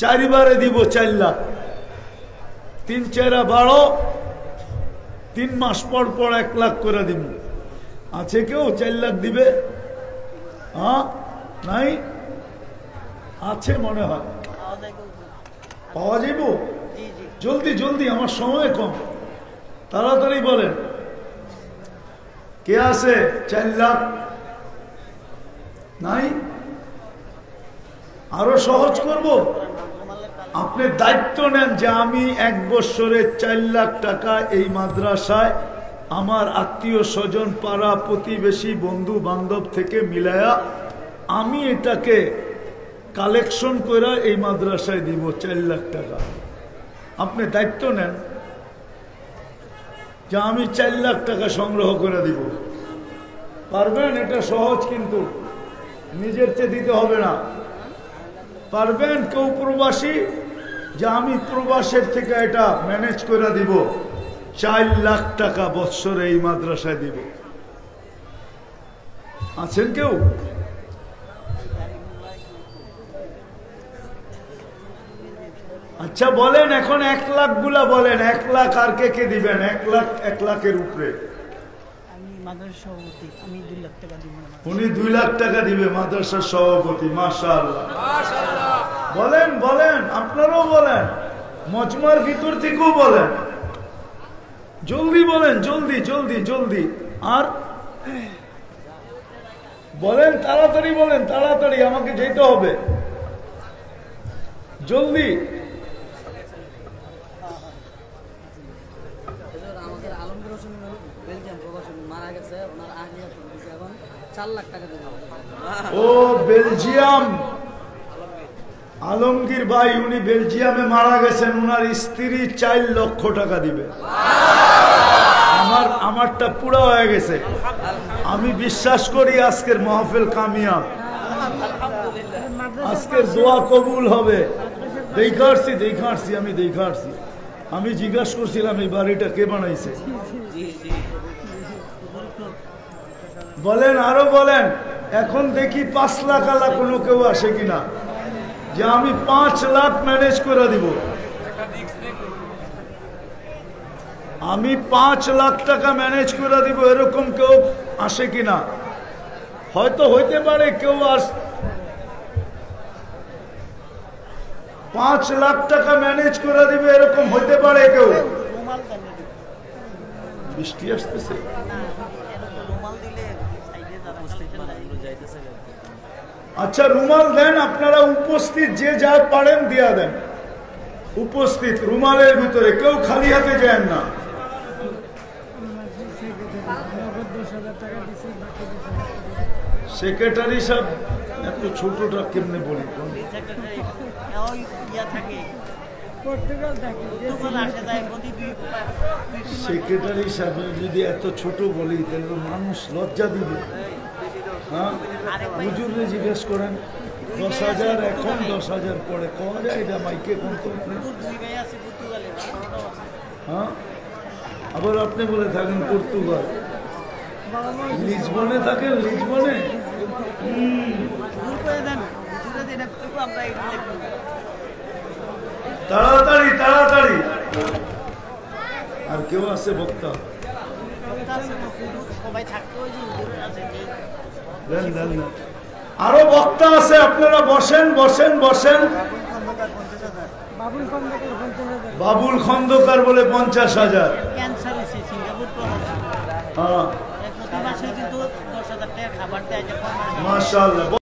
4 বারে দিব 4 লাখ। 3 4 12, 3 মাস পর পর 1 লাখ করে দিব। আছে কেউ 4 লাখ দিবে? হ্যাঁ, নাই? আছে মনে হয়, পাওয়া যাইব। জলদি জলদি, আমার সময় কম, তাড়াতাড়ি বলেন কে আছে? 4 লাখ নাই? আরো সহজ করব। আপনি দায়িত্ব নেন যে আমি 1 বছরে 4 লাখ টাকা এই মাদ্রাসায় আমার আত্মীয় স্বজন, পাড়া প্রতিবেশী, বন্ধু বান্ধব থেকে মিলায়া আমি এটাকে কালেকশন করে এই মাদ্রাসায় দিব 4 লাখ টাকা। আপনি দায়িত্ব নেন যে আমি 4 লাখ টাকা সংগ্রহ করে দিব। পারবেন? এটা সহজ, কিন্তু নিজের চেয়ে দিতে হবে না। পারবেন? কেউ প্রবাসী, যে আমি প্রবাসের থেকে এটা ম্যানেজ করে দিব, 4 লাখ টাকা বৎসরে এই মাদ্রাসায় দিব। আছেন কেউ? আচ্ছা বলেন এখন 1 লাখ গুলা বলেন। 1 লাখ আর কে কে দিবেন? 1 লাখ, 1 লাখের উপরে। আমি মাদ্রাসার সভাপতি, আমি 2 লাখ টাকা দিব। উনি 2 লাখ টাকা দিবে, মাদ্রাসার সভাপতি। মাশাআল্লাহ, মাশাআল্লাহ। বলেন বলেন, আপনারাও বলেন, মজমার ভিতর থেকেও বলেন। জলদি বলেন, জলদি জলদি জলদি। আর বলেন, তাড়াতাড়ি বলেন, তাড়াতাড়ি, আমাকে যেতে হবে। জলদি। আমাদের আলমগীর হোসেন বেলজিয়াম প্রবাসী মারা গেছে, ওনার আগে এখন 4 লাখ টাকা দিতে হবে। ও বেলজিয়াম, আলমগীর ভাই উনি বেলজিয়ামে মারা গেছেন, উনার স্ত্রী 4 লক্ষ টাকা দিবে। আমারটা পুরো হয়ে গেছে। আমি বিশ্বাস করি আজকের মাহফিল কামিয়াব, আজকের দোয়া কবুল হবে। দেখাচ্ছি আমি জিজ্ঞাসা করছিলাম এই বাড়িটা কে বানাইছে। বলেন, আরো বলেন। এখন দেখি 5 লাখ আলা কোনো কেউ আসে কিনা, যে আমি 5 লাখ ম্যানেজ করে দিব। আমি 5 লাখ টাকা ম্যানেজ করে দিব, এরকম কেউ আসে কিনা? হয়তো হইতে পারে কেউ 5 লাখ টাকা ম্যানেজ করে দিবে, এরকম হইতে পারে কেউ। বৃষ্টি আসতেছে। আচ্ছা, রুমাল দেন আপনারা, উপস্থিত যে যা পারেন দিয়া দেন। উপস্থিত রুমালের ভিতরে কেউ খালি হাতে যান না। সেক্রেটারি সাহেব এত ছোটটা কেমনে বলি? সেক্রেটারি সাহেব যদি এত ছোট বলি তাহলে মানুষ লজ্জা দিবে। হ্যাঁ, হুজুরে জিজ্ঞেস করেন 10,000 এখন 10,000 পরে কওয়া যায়? এটা মাইকে কোন হ্যাঁ, আবার আপনি বলে থাকেন পর্তুগাল, লিসবনে থাকেন, লিসবনে। তাড়াতাড়ি তাড়াতাড়ি। আর কেউ আছে বক্তা? আরো বক্তা আছে, আপনারা বসেন বসেন বসেন। বাবুল খন্দকার বলে 50,000। হ্যাঁ, মাশাআল্লাহ।